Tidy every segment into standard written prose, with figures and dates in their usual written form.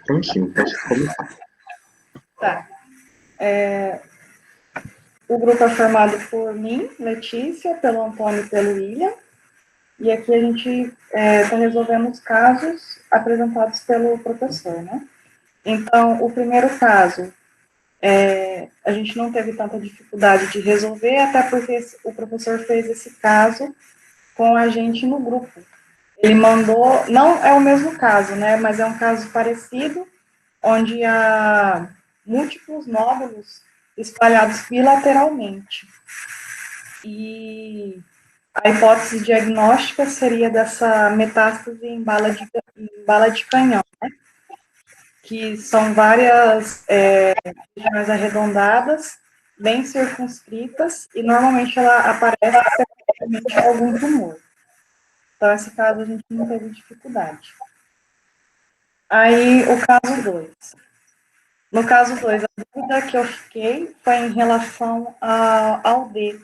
Prontinho, pode começar. Tá. O grupo é formado por mim, Letícia, pelo Antônio e pelo William. E aqui a gente está resolvendo os casos apresentados pelo professor, né? Então, o primeiro caso, a gente não teve tanta dificuldade de resolver, até porque o professor fez esse caso com a gente no grupo. Ele mandou, não é o mesmo caso, né? Mas é um caso parecido, onde há múltiplos nódulos espalhados bilateralmente. E a hipótese diagnóstica seria dessa metástase em bala de canhão, né? Que são várias regiões arredondadas, bem circunscritas, e normalmente ela aparece separadamente em algum tumor. Então, esse caso a gente não teve dificuldade. Aí, o caso 2. No caso 2, a dúvida que eu fiquei foi em relação ao D.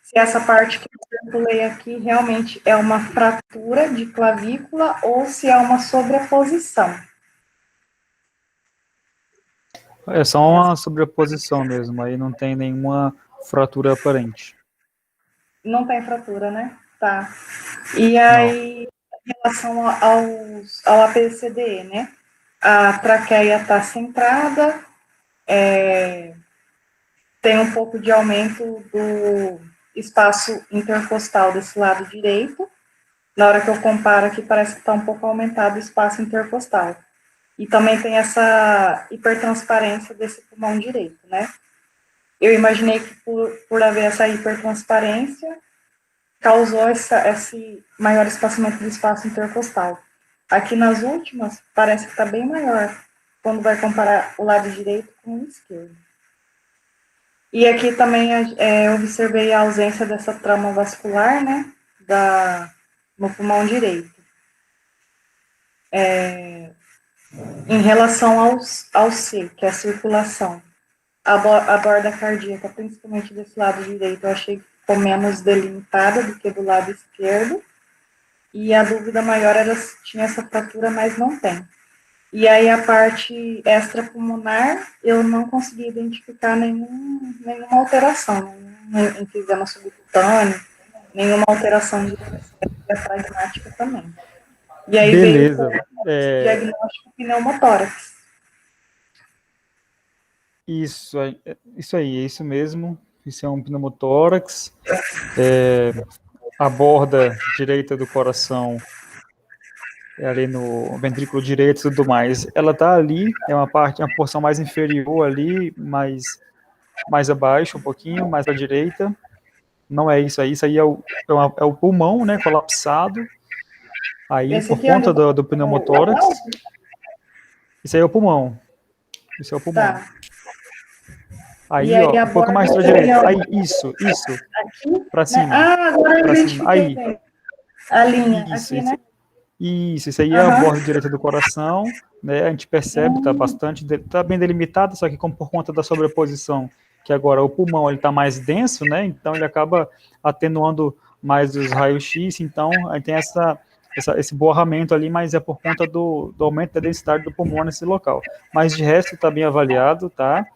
Se essa parte que eu circulei aqui realmente é uma fratura de clavícula ou se é uma sobreposição. É só uma sobreposição mesmo, aí não tem nenhuma fratura aparente. Não tem fratura, né? Tá. E aí, em relação ao ABCDE, né? A traqueia está centrada, tem um pouco de aumento do espaço intercostal desse lado direito. Na hora que eu comparo aqui, parece que está um pouco aumentado o espaço intercostal. E também tem essa hipertransparência desse pulmão direito, né? Eu imaginei que por haver essa hipertransparência, causou esse maior espaçamento do espaço intercostal. Aqui nas últimas, parece que está bem maior, quando vai comparar o lado direito com o esquerdo. E aqui também observei a ausência dessa trama vascular, né, no pulmão direito. Em relação ao C, que é a circulação, a borda cardíaca, principalmente desse lado direito, eu achei que ficou menos delimitada do que do lado esquerdo. E a dúvida maior era se tinha essa fratura, mas não tem. E aí a parte extrapulmonar, eu não consegui identificar nenhuma alteração, nenhum enfisema subcutâneo, nenhuma alteração diafragmática também. E aí beleza. veio o diagnóstico pneumotórax. Isso aí, é isso mesmo. Isso é um pneumotórax. A borda direita do coração ali no ventrículo direito e tudo mais, ela tá ali, é uma porção mais inferior ali, mais abaixo, um pouquinho, mais à direita. Não é isso aí é o pulmão, né, colapsado. Aí, por conta do pneumotórax, isso aí é o pulmão. Isso é o pulmão. Tá. Aí, ó, um pouco mais para direita. Aí, isso. Aqui? Para cima. Ah, agora eu identifiquei. Aí. A linha, Isso, aqui, né? Isso aí é a borda direita do coração, né? A gente percebe, tá bem delimitado, só que como por conta da sobreposição, que agora o pulmão ele tá mais denso, né? Então ele acaba atenuando mais os raios-x, então aí tem esse borramento ali, mas é por conta do aumento da densidade do pulmão nesse local. Mas de resto está bem avaliado, tá?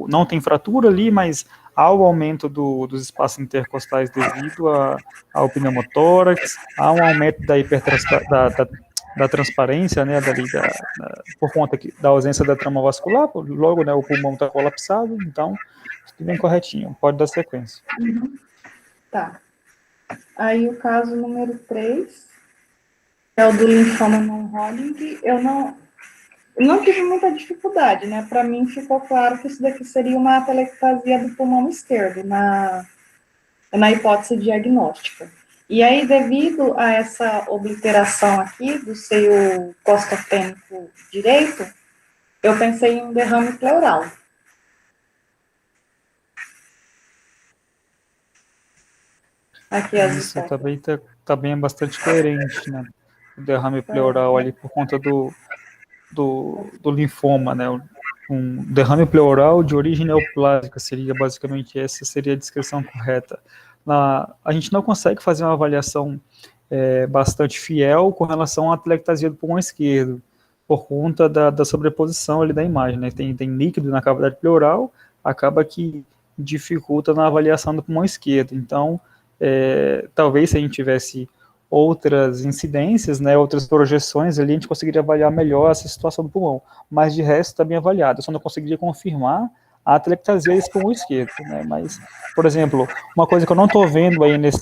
Não tem fratura ali, mas há o aumento dos espaços intercostais devido ao pneumotórax, há um aumento da transparência, né, por conta da ausência da trama vascular, logo, né, o pulmão está colapsado, então, tudo bem corretinho, pode dar sequência. Tá. Aí o caso número 3 é o do linfoma non-Hodgkin. Eu não tive muita dificuldade, né? Para mim ficou claro que isso daqui seria uma atelectasia do pulmão esquerdo, na hipótese diagnóstica. E aí, devido a essa obliteração aqui do seio costofênico direito, eu pensei em um derrame pleural. Aqui as Isso também tá bem bastante coerente, né? O derrame pleural ali por conta do linfoma, né? Um derrame pleural de origem neoplásica seria basicamente essa seria a descrição correta. A gente não consegue fazer uma avaliação bastante fiel com relação à atelectasia do pulmão esquerdo, por conta da sobreposição ali da imagem, né? Tem líquido na cavidade pleural, acaba que dificulta na avaliação do pulmão esquerdo. Então, talvez se a gente tivesse outras incidências, né, outras projeções ali, a gente conseguiria avaliar melhor essa situação do pulmão. Mas de resto está bem avaliado. Eu só não conseguiria confirmar a atelectasia desse pulmão esquerdo, né? Mas, por exemplo, uma coisa que eu não estou vendo aí nas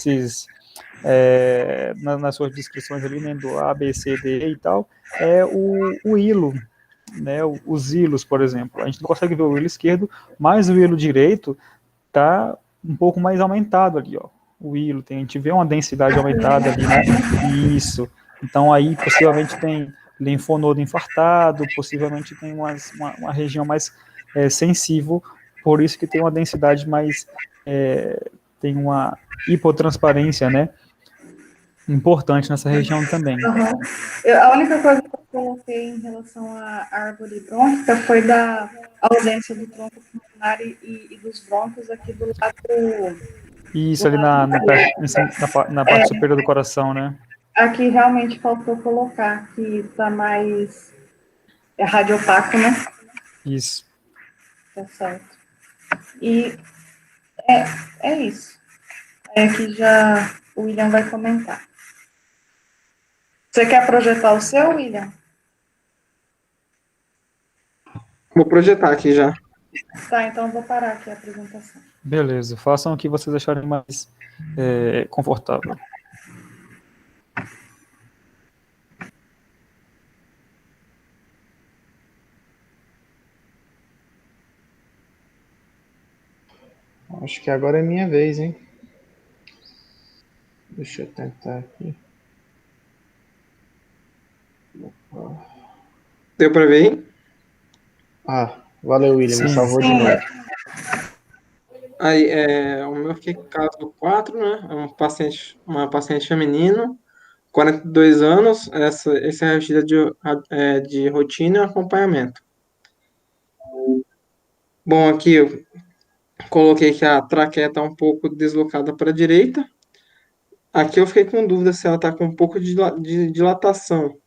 suas descrições ali, né, do A, B, C, D e tal, é o hilo, né, os hilos, por exemplo. A gente não consegue ver o hilo esquerdo, mas o hilo direito está um pouco mais aumentado ali, ó. O hilo, a gente vê uma densidade aumentada ali, né? Isso. Então aí possivelmente tem linfonodo infartado, possivelmente tem uma região mais sensível, por isso que tem uma densidade mais, tem uma hipotransparência, né? Importante nessa região também. Uhum. A única coisa que eu coloquei em relação à árvore brônquica foi da ausência do tronco pulmonar e dos brônquios aqui do lado. Isso, ali na parte superior do coração, né? Aqui realmente faltou colocar, que está mais radiopaco, né? Isso. Tá certo. E é isso. Aqui já o William vai comentar. Você quer projetar o seu, William? Vou projetar aqui já. Tá, então eu vou parar aqui a apresentação. Beleza, façam o que vocês acharem mais confortável. Acho que agora é minha vez, hein? Deixa eu tentar aqui. Deu para ver, hein? Valeu, William, me salvou de novo. Aí, o meu fiquei com caso 4, né? É uma paciente feminino, 42 anos, esse é a registro de rotina e acompanhamento. Bom, aqui eu coloquei que a traqueia está um pouco deslocada para a direita. Aqui eu fiquei com dúvida se ela está com um pouco de dilatação.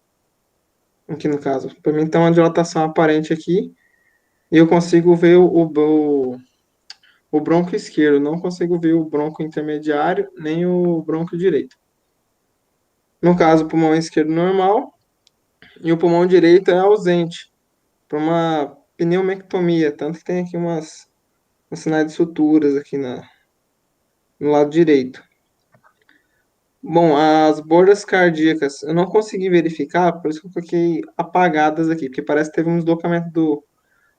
Aqui no caso. Para mim tem uma dilatação aparente aqui. E eu consigo ver o bronco esquerdo. Não consigo ver o bronco intermediário, nem o bronco direito. No caso, o pulmão esquerdo normal. E o pulmão direito é ausente. Para uma pneumectomia. Tanto que tem aqui uns sinais de suturas aqui no lado direito. Bom, as bordas cardíacas eu não consegui verificar, por isso que eu coloquei apagadas aqui, porque parece que teve um deslocamento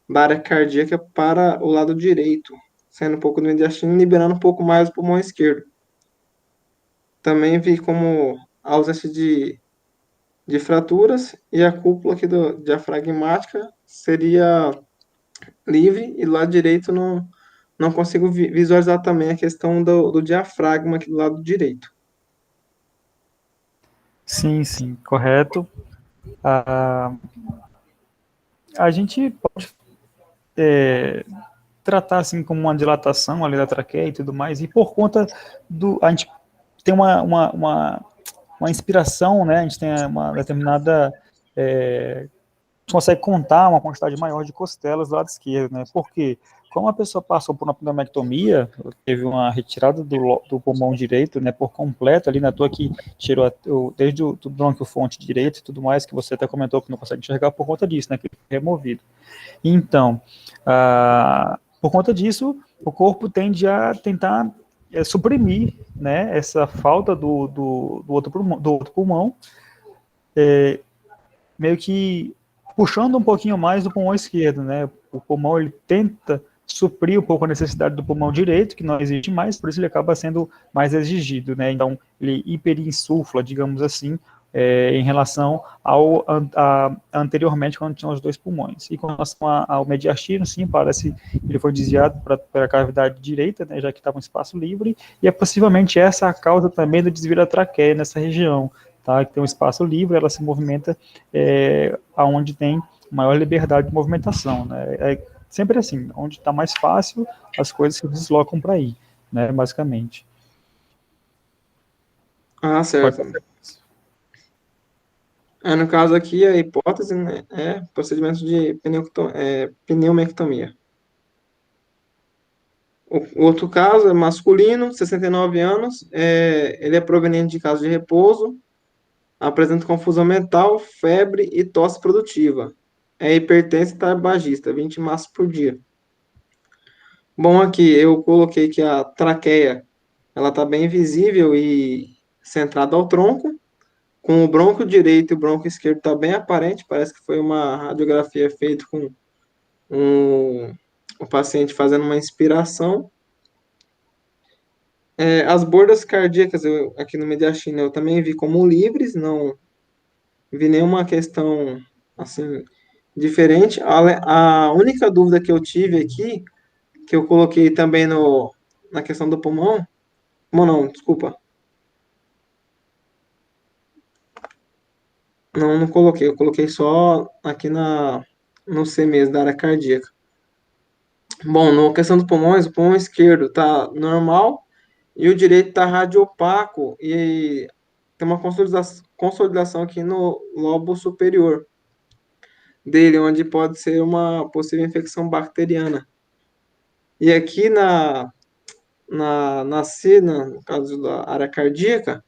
da área cardíaca para o lado direito, saindo um pouco do mediastino, liberando um pouco mais o pulmão esquerdo. Também vi como ausência de fraturas e a cúpula aqui diafragmática seria livre e do lado direito não consigo visualizar também a questão do diafragma aqui do lado direito. Sim, correto. A gente pode tratar assim como uma dilatação ali da traqueia e tudo mais, e por conta a gente tem uma inspiração, né? A gente tem uma determinada consegue contar uma quantidade maior de costelas do lado esquerdo, né? Porque como a pessoa passou por uma pneumotomia, teve uma retirada do pulmão direito, né, por completo ali na toa que tirou desde o brônquio fonte direito e tudo mais, que você até comentou que não consegue enxergar por conta disso, né, que foi removido. Então, por conta disso, o corpo tende a tentar suprimir, né, essa falta do outro pulmão, meio que puxando um pouquinho mais do pulmão esquerdo, né? O pulmão, ele tenta suprir um pouco a necessidade do pulmão direito, que não existe mais, por isso ele acaba sendo mais exigido, né? Então, ele hiperinsufla, digamos assim, em relação anteriormente, quando tinha os dois pulmões. E com relação ao mediastino, sim, parece que ele foi desviado para a cavidade direita, né, já que estava um espaço livre, e é possivelmente essa a causa também do desvio da traqueia nessa região, tá? Que tem um espaço livre, ela se movimenta aonde tem maior liberdade de movimentação, né? É sempre assim, onde está mais fácil, as coisas se deslocam para aí, né, basicamente. Certo. No caso aqui, a hipótese, né, é procedimento de pneumectomia. O outro caso é masculino, 69 anos, ele é proveniente de casa de repouso, apresenta confusão mental, febre e tosse produtiva. É hipertenso e tabagista, 20 maços por dia. Bom, aqui eu coloquei que a traqueia, ela está bem visível e centrada ao tronco, com o bronco direito e o bronco esquerdo está bem aparente, parece que foi uma radiografia feita com um, o paciente fazendo uma inspiração. As bordas cardíacas, aqui no mediastino, eu também vi como livres, não vi nenhuma questão assim diferente. A única dúvida que eu tive aqui, que eu coloquei também na questão do pulmão, não, desculpa, não coloquei, eu coloquei só aqui no C mesmo, da área cardíaca. Bom, na questão dos pulmões, o pulmão esquerdo tá normal e o direito tá radiopaco e tem uma consolidação aqui no lobo superior dele, onde pode ser uma possível infecção bacteriana. E aqui na cena, no caso da área cardíaca,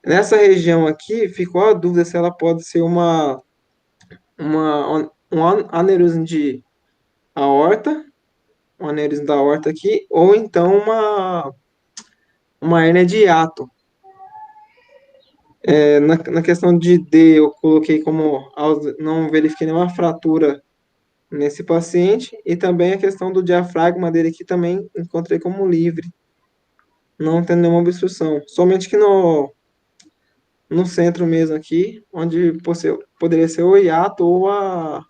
nessa região aqui ficou a dúvida se ela pode ser um aneurisma de aorta, um aneurisma da aorta aqui, ou então uma hérnia de hiato. Na questão de D, eu coloquei como não verifiquei nenhuma fratura nesse paciente, e também a questão do diafragma dele aqui também encontrei como livre, não tendo nenhuma obstrução. Somente que no centro mesmo aqui, onde poderia ser o hiato ou a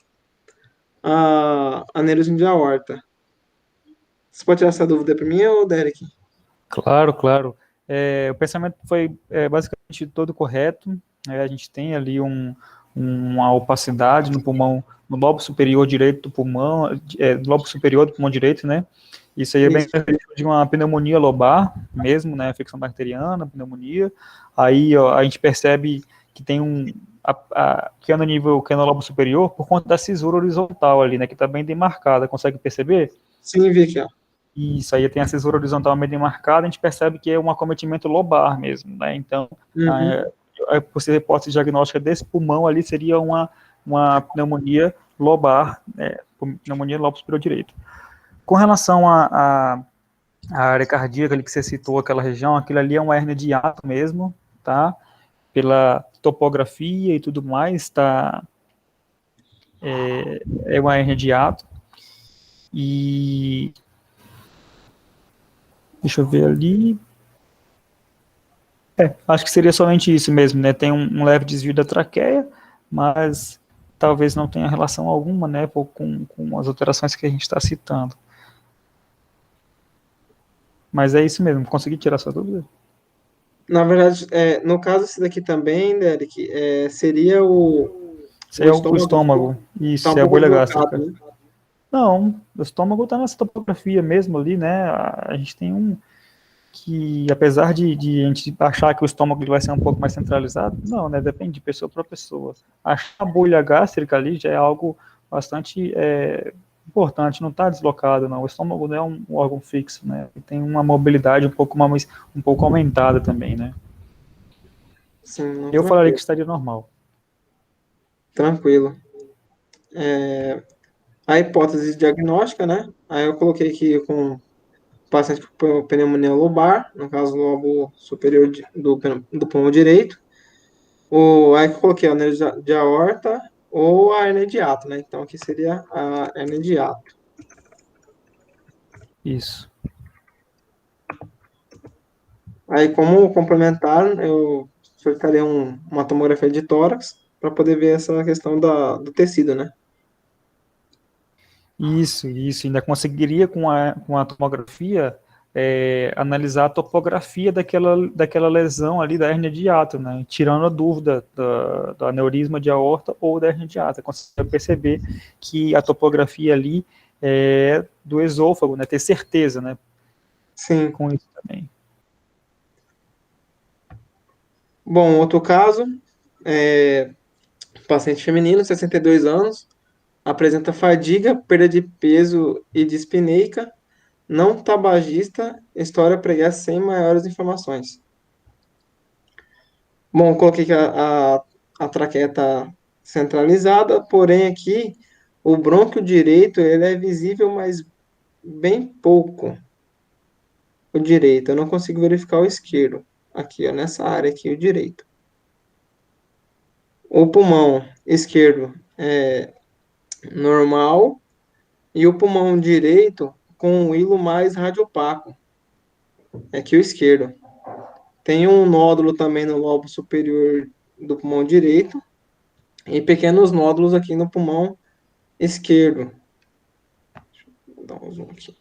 aneurisma de aorta. Você pode tirar essa dúvida para mim ou Derek? Claro, claro. O pensamento foi basicamente todo correto. A gente tem ali uma opacidade no pulmão, no lobo superior direito do pulmão, no lobo superior do pulmão direito, né? Isso aí é bem de uma pneumonia lobar mesmo, né? Infecção bacteriana, pneumonia. Aí ó, a gente percebe que tem que é no nível, que é no lobo superior, por conta da cisura horizontal ali, né? Que está bem demarcada. Consegue perceber? Sim, vi aqui, ó. Isso aí tem a cisura horizontal bem demarcada, a gente percebe que é um acometimento lobar mesmo, né? Então, a possível hipótese diagnóstica desse pulmão ali seria uma pneumonia lobar, pneumonia lobo superior direito. Com relação à área cardíaca ali que você citou, aquela região, aquilo ali é uma hérnia de hiato mesmo, tá? Pela topografia e tudo mais, tá? É uma hérnia de hiato. E deixa eu ver ali. Acho que seria somente isso mesmo, né? Tem um leve desvio da traqueia, mas talvez não tenha relação alguma, né, com as alterações que a gente está citando. Mas é isso mesmo, consegui tirar sua dúvida? Na verdade, no caso esse daqui também, Derek, seria Isso o aí é o estômago estômago, tá isso um é a pouco bolha deslocado, gástrica. né? Não, o estômago está nessa topografia mesmo ali, né? A gente tem que, apesar de a gente achar que o estômago ele vai ser um pouco mais centralizado, não, né? Depende de pessoa para pessoa. Achar a bolha gástrica ali já é algo bastante importante, não está deslocado, não. O estômago não é um órgão fixo, né? Ele tem uma mobilidade um pouco aumentada também, né? Sim, não, Eu falaria que tranquilo. estaria normal. Tranquilo. A hipótese diagnóstica, né? Aí eu coloquei aqui com paciente com pneumonia lobar, no caso, lobo superior do pulmão direito. Aí que eu coloquei a hernia de aorta ou a hernia de hiato, né? Então aqui seria a hernia de hiato. Isso. Aí, como complementar, eu solicitaria uma tomografia de tórax para poder ver essa questão do tecido, né? Isso. Ainda conseguiria com a tomografia analisar a topografia daquela lesão ali da hérnia de hiato, né? Tirando a dúvida do aneurisma de aorta ou da hérnia de hiato. Consegue perceber que a topografia ali é do esôfago, né? Ter certeza, né? Sim. Com isso também. Bom, outro caso, paciente feminino, 62 anos, apresenta fadiga, perda de peso e dispneica, não tabagista, história pregressa sem maiores informações. Bom, coloquei que a traqueia está centralizada, porém aqui o brônquio direito ele é visível, mas bem pouco. O direito, eu não consigo verificar o esquerdo. Aqui, ó, nessa área aqui, o direito. O pulmão esquerdo é normal e o pulmão direito com um hilo mais radiopaco. É aqui o esquerdo. Tem um nódulo também no lobo superior do pulmão direito e pequenos nódulos aqui no pulmão esquerdo. Deixa eu dar um zoom aqui.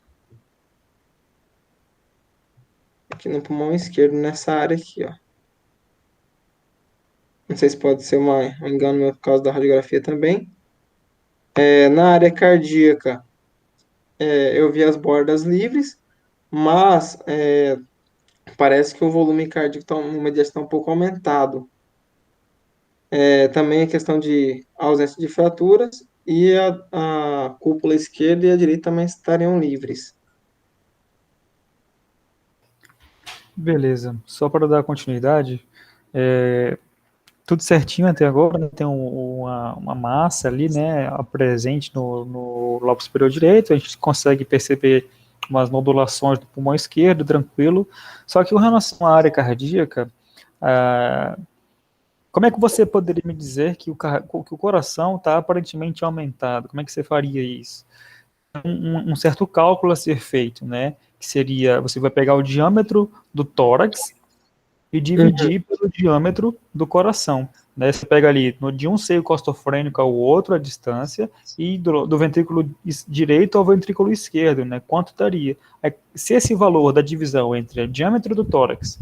Aqui no pulmão esquerdo, nessa área aqui, ó. Não sei se pode ser um engano meu por causa da radiografia também. Na área cardíaca, eu vi as bordas livres, mas parece que o volume cardíaco está um pouco aumentado. Também a questão de ausência de fraturas e a cúpula esquerda e a direita também estariam livres. Beleza. Só para dar continuidade, tudo certinho até agora, né? Tem uma massa ali, né, presente no lobo superior direito, a gente consegue perceber umas nodulações do pulmão esquerdo, tranquilo, só que com relação à área cardíaca, como é que você poderia me dizer que o coração está aparentemente aumentado? Como é que você faria isso? Um certo cálculo a ser feito, né, que seria, você vai pegar o diâmetro do tórax e dividir pelo diâmetro do coração. Né? Você pega ali de um seio costofrênico ao outro a distância e do ventrículo direito ao ventrículo esquerdo, né? Quanto daria? Se esse valor da divisão entre o diâmetro do tórax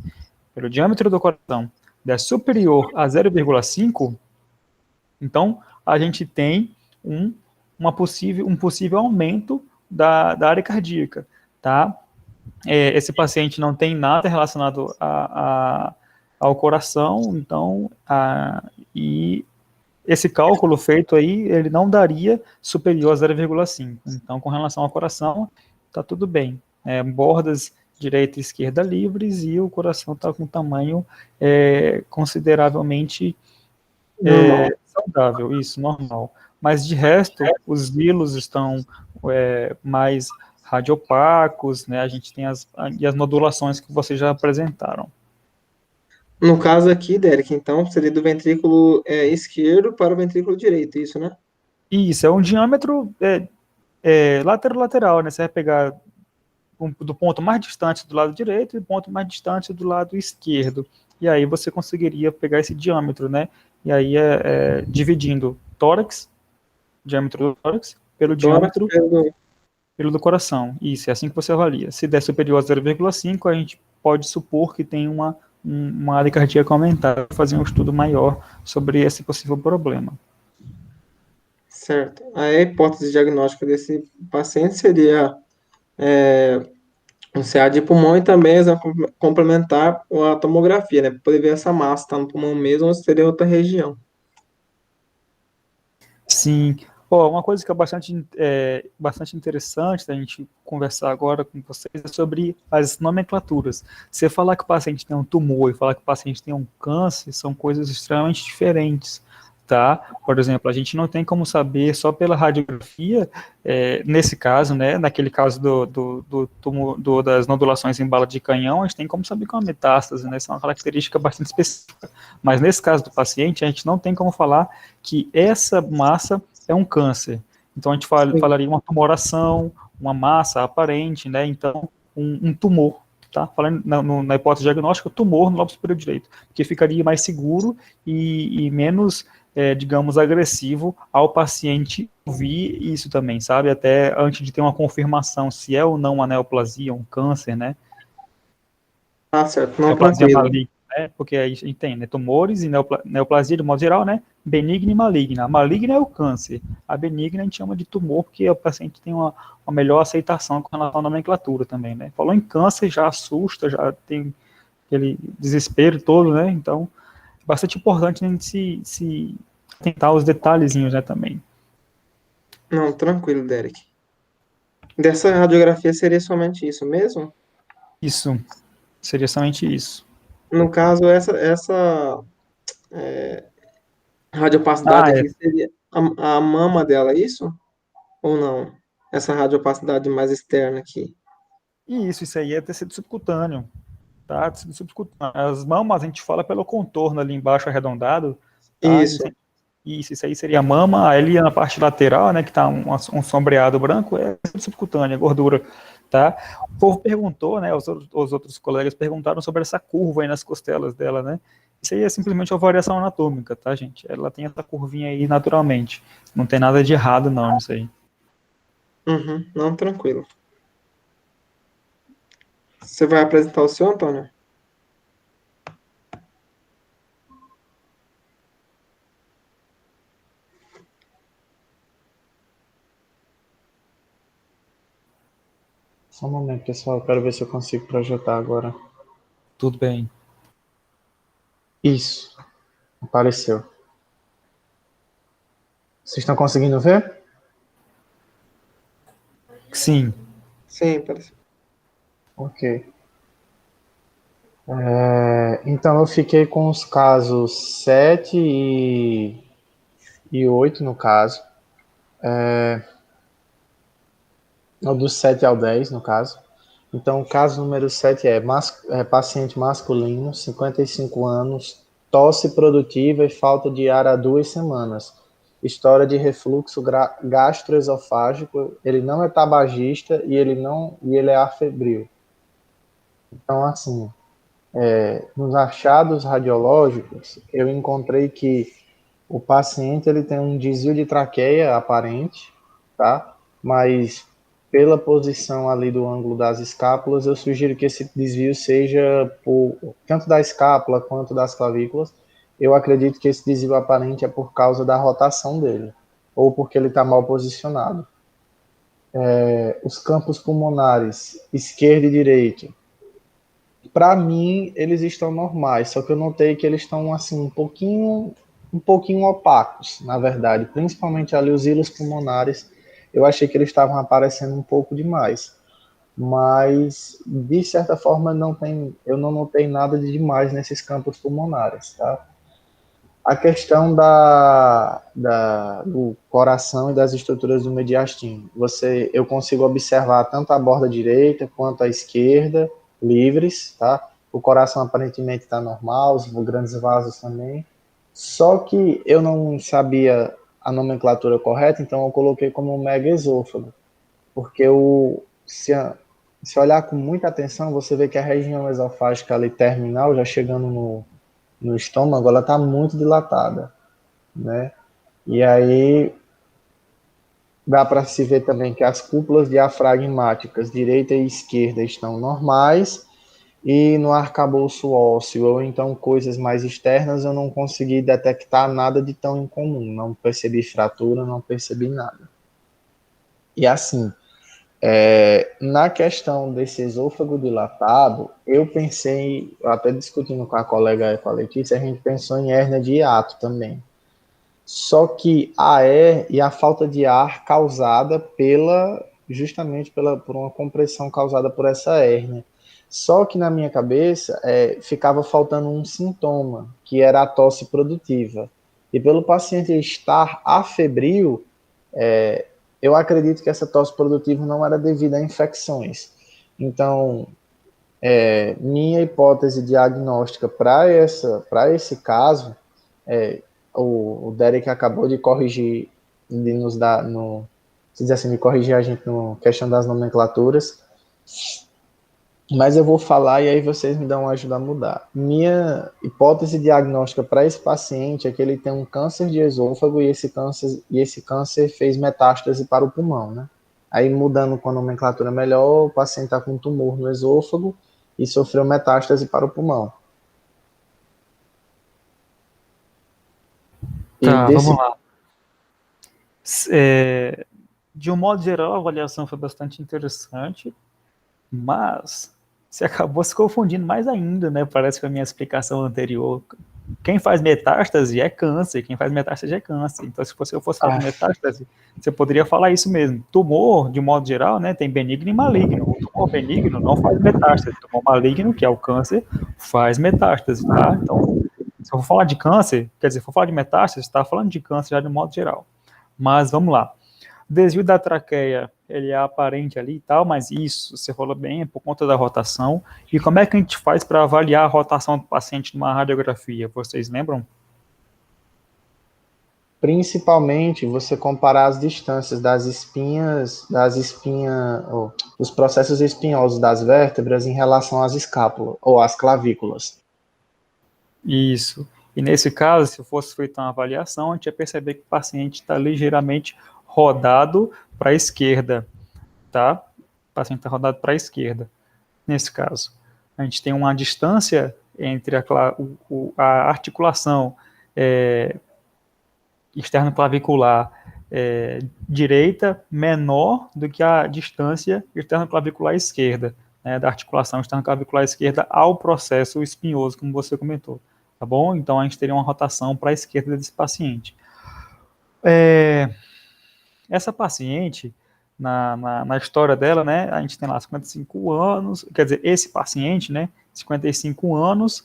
pelo diâmetro do coração der superior a 0,5, então a gente tem um possível aumento da área cardíaca, tá? Esse paciente não tem nada relacionado ao coração, então, e esse cálculo feito aí, ele não daria superior a 0,5. Então, com relação ao coração, está tudo bem. Bordas direita e esquerda livres e o coração está com tamanho consideravelmente saudável, isso, normal. Mas de resto, os hilos estão mais radiopacos, né? A gente tem as nodulações que vocês já apresentaram. No caso aqui, Derek, então, seria do ventrículo esquerdo para o ventrículo direito, isso, né? Isso, é um diâmetro lateral, né? Você vai pegar do ponto mais distante do lado direito e do ponto mais distante do lado esquerdo. E aí você conseguiria pegar esse diâmetro, né? E aí dividindo diâmetro do tórax, pelo diâmetro pelo do coração. Isso, é assim que você avalia. Se der superior a 0,5, a gente pode supor que tem uma área cardíaca aumentada, fazer um estudo maior sobre esse possível problema. Certo. A hipótese diagnóstica desse paciente seria um CA de pulmão e também complementar a tomografia, né? Para poder ver essa massa, está no pulmão mesmo ou se seria outra região. Sim. Uma coisa que é bastante interessante da gente conversar agora com vocês é sobre as nomenclaturas. Você falar que o paciente tem um tumor e falar que o paciente tem um câncer são coisas extremamente diferentes, tá? Por exemplo, a gente não tem como saber só pela radiografia, nesse caso, né, naquele caso das nodulações em bala de canhão, a gente tem como saber que é uma metástase, né? Isso é uma característica bastante específica. Mas nesse caso do paciente, a gente não tem como falar que essa massa é um câncer. Então a gente falaria uma tumoração, uma massa aparente, né? Então um tumor, tá? Falando na hipótese diagnóstica, tumor no lobo superior direito, porque ficaria mais seguro e menos, digamos, agressivo ao paciente ouvir isso também, sabe? Até antes de ter uma confirmação se é ou não uma neoplasia, um câncer, né? Ah, certo. Não, Neoplasia tranquilo. maligna, né? Porque aí a gente tem, né, tumores e neoplasia, de modo geral, né? Benigna e maligna. A maligna é o câncer. A benigna a gente chama de tumor, porque o paciente tem uma melhor aceitação com relação à nomenclatura também, né? Falou em câncer, já assusta, já tem aquele desespero todo, né? Então, é bastante importante a gente se tentar os detalhezinhos, né, também. Não, tranquilo, Derek. Dessa radiografia seria somente isso mesmo? Isso, seria somente isso. No caso, essa radiopacidade Ah, é. aqui seria a mama dela, é isso? Ou não? Essa radiopacidade mais externa aqui. Isso aí é tecido subcutâneo, tá? Tecido subcutâneo. As mamas a gente fala pelo contorno ali embaixo arredondado, tá? Isso. Isso aí seria a mama, aí ali na parte lateral, né, que tá um sombreado branco, é tecido subcutâneo, é gordura, tá? O povo perguntou, né, os outros colegas perguntaram sobre essa curva aí nas costelas dela, né? Isso aí é simplesmente uma variação anatômica, tá, gente? Ela tem essa curvinha aí naturalmente. Não tem nada de errado não nisso aí. Uhum, não, tranquilo. Você vai apresentar o seu, Antônio? Só um momento, pessoal. Eu quero ver se eu consigo projetar agora. Tudo bem. Isso. Apareceu. Vocês estão conseguindo ver? Sim. Sim, parece. Ok. Então eu fiquei com os casos 7 e 8 no caso. Ou dos 7 ao 10 no caso. Então o caso número 7 é paciente masculino, 55 anos, tosse produtiva e falta de ar há 2 semanas. História de refluxo gastroesofágico, ele não é tabagista e ele é afebril. Então, assim, nos achados radiológicos, eu encontrei que o paciente ele tem um desvio de traqueia aparente, tá? Mas pela posição ali do ângulo das escápulas, eu sugiro que esse desvio seja tanto da escápula quanto das clavículas. Eu acredito que esse desvio aparente é por causa da rotação dele, ou porque ele está mal posicionado. Os campos pulmonares, esquerdo e direito, para mim, eles estão normais, só que eu notei que eles estão assim um pouquinho opacos, na verdade, principalmente ali os hilos pulmonares. Eu achei que eles estavam aparecendo um pouco demais, mas de certa forma eu não notei nada de demais nesses campos pulmonares, tá? A questão do coração e das estruturas do mediastino. Eu consigo observar tanto a borda direita quanto a esquerda livres, tá? O coração aparentemente está normal, os grandes vasos também. Só que eu não sabia a nomenclatura correta, então eu coloquei como megaesôfago, porque se olhar com muita atenção, você vê que a região esofágica ali terminal, já chegando no estômago, ela está muito dilatada, né? E aí dá para se ver também que as cúpulas diafragmáticas direita e esquerda estão normais, e no arcabouço ósseo, ou então coisas mais externas, eu não consegui detectar nada de tão incomum, não percebi fratura, não percebi nada. E assim, na questão desse esôfago dilatado, eu pensei, até discutindo com a colega, com a Letícia, a gente pensou em hérnia de hiato também. Só que a falta de ar causada justamente por uma compressão causada por essa hérnia. Só que na minha cabeça ficava faltando um sintoma, que era a tosse produtiva. E pelo paciente estar afebril, eu acredito que essa tosse produtiva não era devida a infecções. Então, minha hipótese diagnóstica para esse caso, o Derek acabou de corrigir, de nos dar, se dizer assim, de corrigir a gente na questão das nomenclaturas, mas eu vou falar e aí vocês me dão uma ajuda a mudar. Minha hipótese diagnóstica para esse paciente é que ele tem um câncer de esôfago e esse câncer fez metástase para o pulmão, né? Aí, mudando com a nomenclatura melhor, o paciente está com um tumor no esôfago e sofreu metástase para o pulmão. Tá, vamos lá. De um modo geral, a avaliação foi bastante interessante, mas você acabou se confundindo mais ainda, né? Parece com a minha explicação anterior. quem faz metástase é câncer, quem faz metástase é câncer. Então, se você fosse falar de metástase, você poderia falar isso mesmo. Tumor, de modo geral, né, tem benigno e maligno. O tumor benigno não faz metástase. O tumor maligno, que é o câncer, faz metástase, tá? Então, se eu for falar de câncer, quer dizer, se for falar de metástase, está falando de câncer já de modo geral. Mas, vamos lá. O desvio da traqueia, ele é aparente ali e tal, mas isso, você falou bem, é por conta da rotação. E como é que a gente faz para avaliar a rotação do paciente numa radiografia? Vocês lembram? Principalmente você comparar as distâncias os processos espinhosos das vértebras em relação às escápulas ou às clavículas. Isso. E nesse caso, se fosse feita uma avaliação, a gente ia perceber que o paciente está ligeiramente rodado para a esquerda, tá? O paciente está rodado para a esquerda, nesse caso. A gente tem uma distância entre a articulação externo-clavicular direita menor do que a distância externo-clavicular esquerda, né, da articulação externo-clavicular esquerda ao processo espinhoso, como você comentou, tá bom? Então, a gente teria uma rotação para a esquerda desse paciente. Essa paciente, na história dela, né, a gente tem lá 55 anos, quer dizer, esse paciente, né, 55 anos,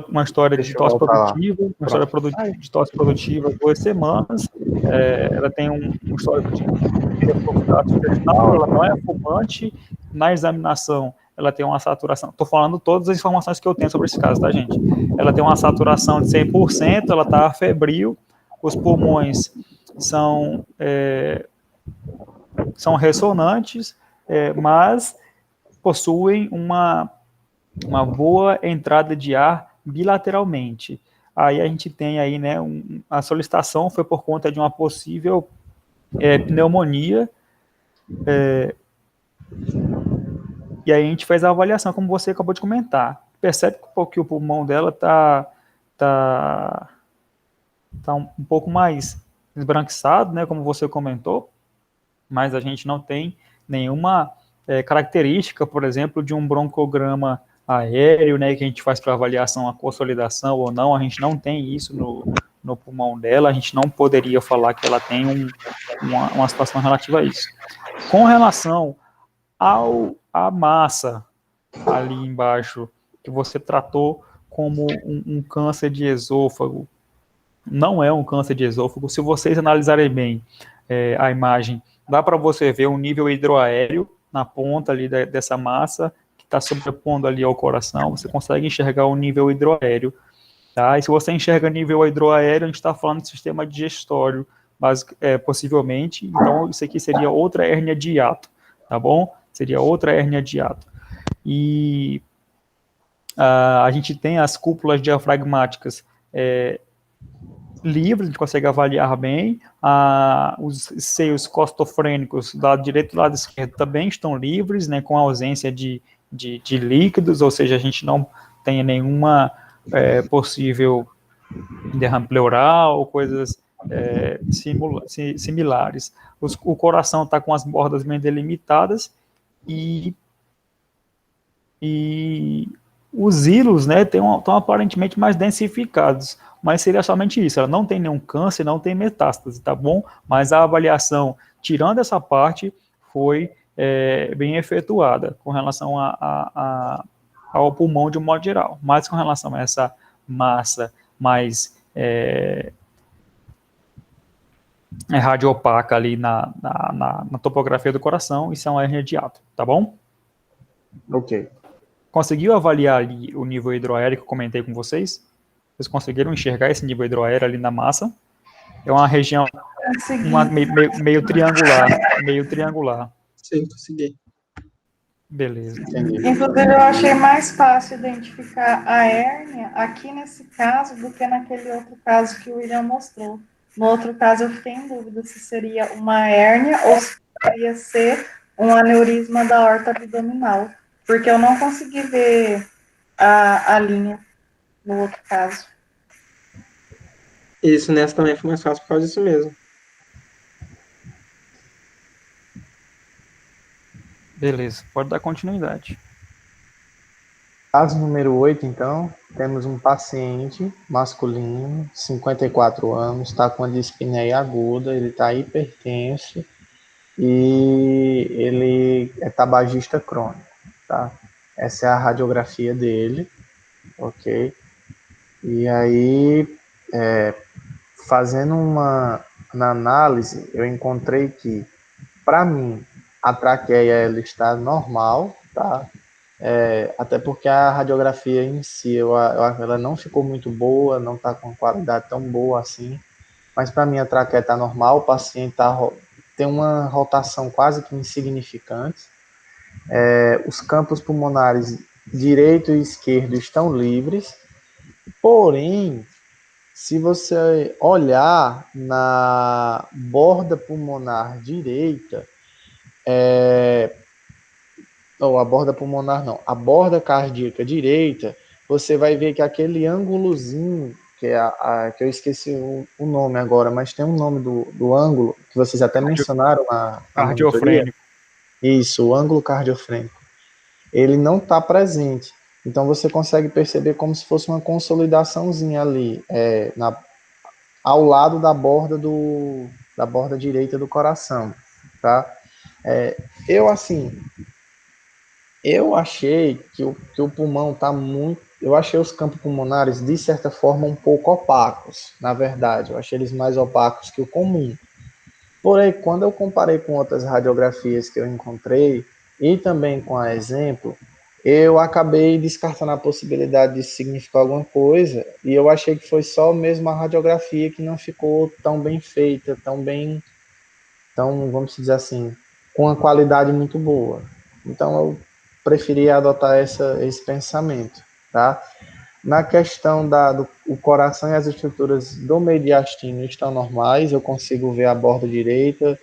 uma história de tosse produtiva, de tosse produtiva 2 semanas, ela tem um histórico de deformidade intestinal, ela não é fumante, na examinação ela tem uma saturação, estou falando todas as informações que eu tenho sobre esse caso, tá, gente? Ela tem uma saturação de 100%, ela está febril, os pulmões são ressonantes, mas possuem uma boa entrada de ar bilateralmente. Aí a gente tem aí, né, a solicitação foi por conta de uma possível pneumonia, e aí a gente fez a avaliação, como você acabou de comentar. Percebe que o pulmão dela tá um pouco mais esbranquiçado, né, como você comentou, mas a gente não tem nenhuma característica, por exemplo, de um broncograma aéreo, né, que a gente faz para avaliação a consolidação ou não, a gente não tem isso no pulmão dela, a gente não poderia falar que ela tem uma situação relativa a isso. Com relação à massa ali embaixo, que você tratou como um câncer de esôfago, não é um câncer de esôfago, se vocês analisarem bem a imagem, dá para você ver um nível hidroaéreo na ponta ali dessa massa, que está sobrepondo ali ao coração, você consegue enxergar o nível hidroaéreo, tá? E se você enxerga nível hidroaéreo, a gente está falando de sistema digestório, possivelmente, então isso aqui seria outra hérnia de hiato, tá bom? Seria outra hérnia de hiato. E a gente tem as cúpulas diafragmáticas livres, a gente consegue avaliar bem, os seios costofrênicos do lado direito e do lado esquerdo também estão livres, né, com ausência de líquidos, ou seja, a gente não tem nenhuma possível derrame pleural ou coisas similares. O coração está com as bordas bem delimitadas e os hilos, né, estão aparentemente mais densificados, mas seria somente isso, ela não tem nenhum câncer, não tem metástase, tá bom? Mas a avaliação, tirando essa parte, foi bem efetuada com relação ao pulmão de um modo geral, mas com relação a essa massa mais radiopaca ali na topografia do coração, isso é uma hérnia de hiato, tá bom? Ok. Conseguiu avaliar ali o nível hidroaéreo que eu comentei com vocês? Vocês conseguiram enxergar esse nível hidroaéreo ali na massa? É uma região meio triangular. Meio triangular. Sim, consegui. Beleza. Entendi. Inclusive, eu achei mais fácil identificar a hérnia aqui nesse caso do que naquele outro caso que o William mostrou. No outro caso, eu fiquei em dúvida se seria uma hérnia ou se poderia ser um aneurisma da aorta abdominal, porque eu não consegui ver a linha no outro caso. Isso, nessa também foi mais fácil por causa disso mesmo. Beleza, pode dar continuidade. Caso número 8, então, temos um paciente masculino, 54 anos, está com a dispneia aguda, ele está hipertenso e ele é tabagista crônico, tá? Essa é a radiografia dele, ok? E aí, fazendo na análise, eu encontrei que, para mim, a traqueia ela está normal, tá? Até porque a radiografia em si, ela não ficou muito boa, não está com qualidade tão boa assim, mas para mim a traqueia está normal, o paciente tem uma rotação quase que insignificante, os campos pulmonares direito e esquerdo estão livres, porém, se você olhar na borda pulmonar direita, ou a borda pulmonar não, a borda cardíaca direita, você vai ver que aquele ângulozinho, que que eu esqueci o nome agora, mas tem um nome do ângulo, que vocês até mencionaram na monitoria. Cardiofrênico. Isso, o ângulo cardiofrênico. Ele não está presente. Então você consegue perceber como se fosse uma consolidaçãozinha ali, ao lado da borda direita do coração, tá? Eu achei que o pulmão está muito. Eu achei os campos pulmonares, de certa forma, um pouco opacos, na verdade. Eu achei eles mais opacos que o comum. Porém, quando eu comparei com outras radiografias que eu encontrei, e também com a exemplo, eu acabei descartando a possibilidade de significar alguma coisa, e eu achei que foi só mesmo a radiografia que não ficou tão bem feita, vamos dizer assim, com uma qualidade muito boa. Então, eu preferi adotar esse pensamento, tá? Na questão do coração e as estruturas do mediastino estão normais, eu consigo ver a borda direita,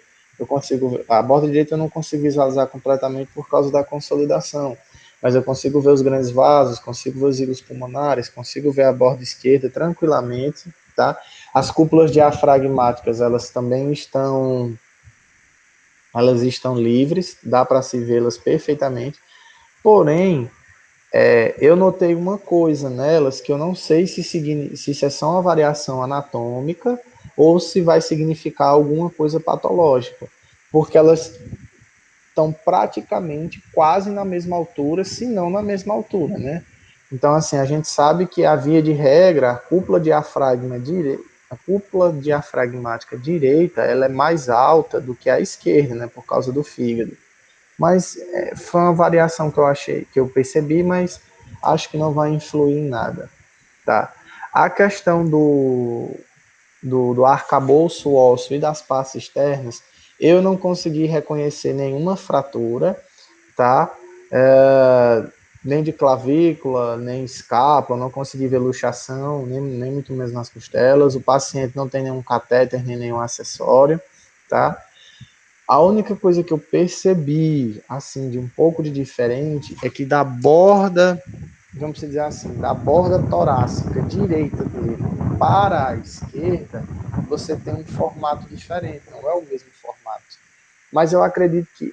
a borda direita eu não consigo visualizar completamente por causa da consolidação, mas eu consigo ver os grandes vasos, consigo ver os íleos pulmonares, consigo ver a borda esquerda tranquilamente, tá? As cúpulas diafragmáticas, elas estão livres, dá para se vê-las perfeitamente, porém, eu notei uma coisa nelas que eu não sei se isso é só uma variação anatômica ou se vai significar alguma coisa patológica, porque elas estão praticamente quase na mesma altura, se não na mesma altura, né? Então, assim, a gente sabe que a via de regra, a cúpula diafragmática direita, ela é mais alta do que a esquerda, né, por causa do fígado. Mas foi uma variação que eu percebi, mas acho que não vai influir em nada, tá? A questão do arcabouço ósseo e das partes externas, eu não consegui reconhecer nenhuma fratura, tá? Nem de clavícula, nem escápula, não consegui ver luxação, nem muito menos nas costelas. O paciente não tem nenhum catéter, nem nenhum acessório, tá? A única coisa que eu percebi, assim, de um pouco de diferente, é que da borda, vamos dizer assim, da borda torácica direita dele para a esquerda, você tem um formato diferente, não é o mesmo formato. Mas eu acredito que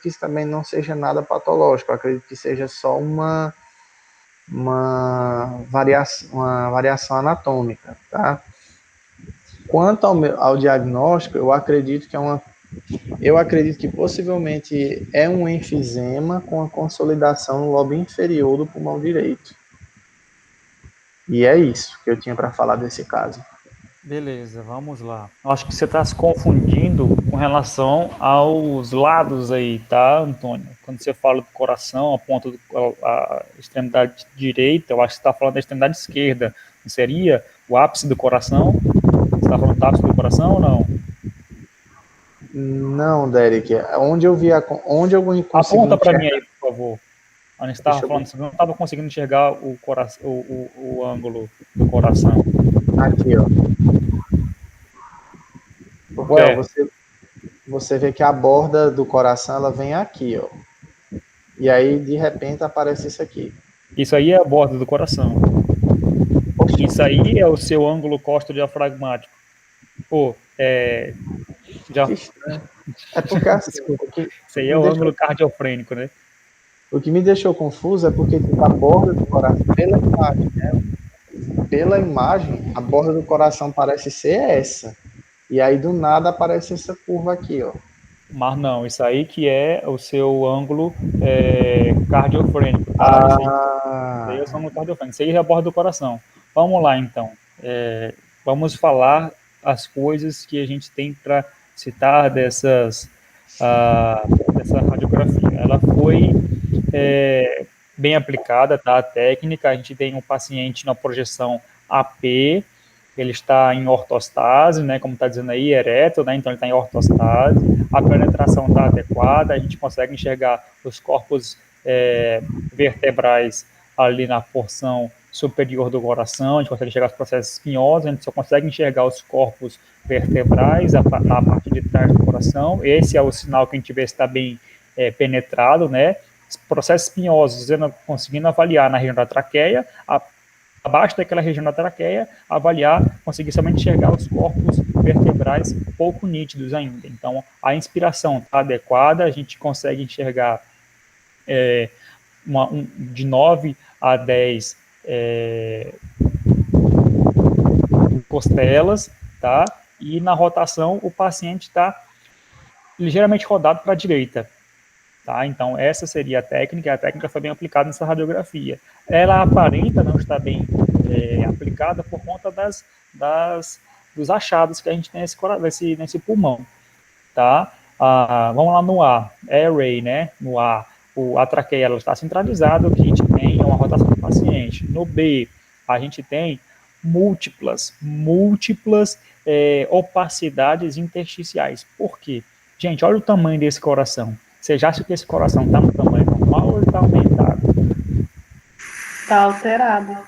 isso também não seja nada patológico, eu acredito que seja só uma variação anatômica, tá? Quanto ao diagnóstico, eu acredito que possivelmente é um enfisema com a consolidação no lobo inferior do pulmão direito. E é isso que eu tinha para falar desse caso. Beleza, vamos lá. Eu acho que você está se confundindo com relação aos lados aí, tá, Antônio? Quando você fala do coração, a extremidade direita, eu acho que você está falando da extremidade esquerda. Não seria o ápice do coração? Você está falando do ápice do coração ou não? Não, Derek. Onde eu consegui Aponta para mim aí, por favor. A gente estava falando, você não estava conseguindo enxergar o ângulo do coração. Aqui, ó. Porque ó, você vê que a borda do coração ela vem aqui, ó. E aí, de repente, aparece isso aqui. Isso aí é a borda do coração. Isso aí é o seu ângulo costo-diafragmático. Pô, É porque assim, Desculpa. o que Isso aí é me o deixou, ângulo cardiofrênico, né? o que me deixou confuso é porque tipo, a borda do coração, pela imagem, a borda do coração parece ser essa. E aí do nada aparece essa curva aqui, ó. Mas não, isso aí que é o seu ângulo cardiofrênico, tá? Isso aí é o seu Ah, ângulo cardiofrênico. Isso aí é a borda do coração. Vamos lá, então. Vamos falar as coisas que a gente tem para citar dessa radiografia. Ela foi bem aplicada, tá? A técnica. A gente tem um paciente na projeção AP, ele está em ortostase, né? Como está dizendo aí, ereto, né? Então ele está em ortostase. A penetração está adequada, a gente consegue enxergar os corpos vertebrais ali na porção superior do coração, a gente consegue enxergar os processos espinhosos, a gente só consegue enxergar os corpos vertebrais na parte de trás do coração. Esse é o sinal que a gente vê se está bem penetrado, né? Processos espinhosos, conseguindo avaliar na região da traqueia, abaixo daquela região da traqueia, avaliar, conseguir somente enxergar os corpos vertebrais pouco nítidos ainda. Então, a inspiração está adequada, a gente consegue enxergar de 9 a 10 costelas, tá? E na rotação, o paciente está ligeiramente rodado para a direita. Tá? Então, essa seria a técnica foi bem aplicada nessa radiografia. Ela aparenta não estar bem aplicada por conta dos achados que a gente tem nesse pulmão. Tá? Vamos lá no A, Airway, né? No A, a traqueia ela está centralizada, o que a gente tem é uma rotação do paciente. No B, a gente tem múltiplas opacidades intersticiais. Por quê? Gente, olha o tamanho desse coração. Você já acha que esse coração está no tamanho normal ou ele está aumentado? Está alterado, né?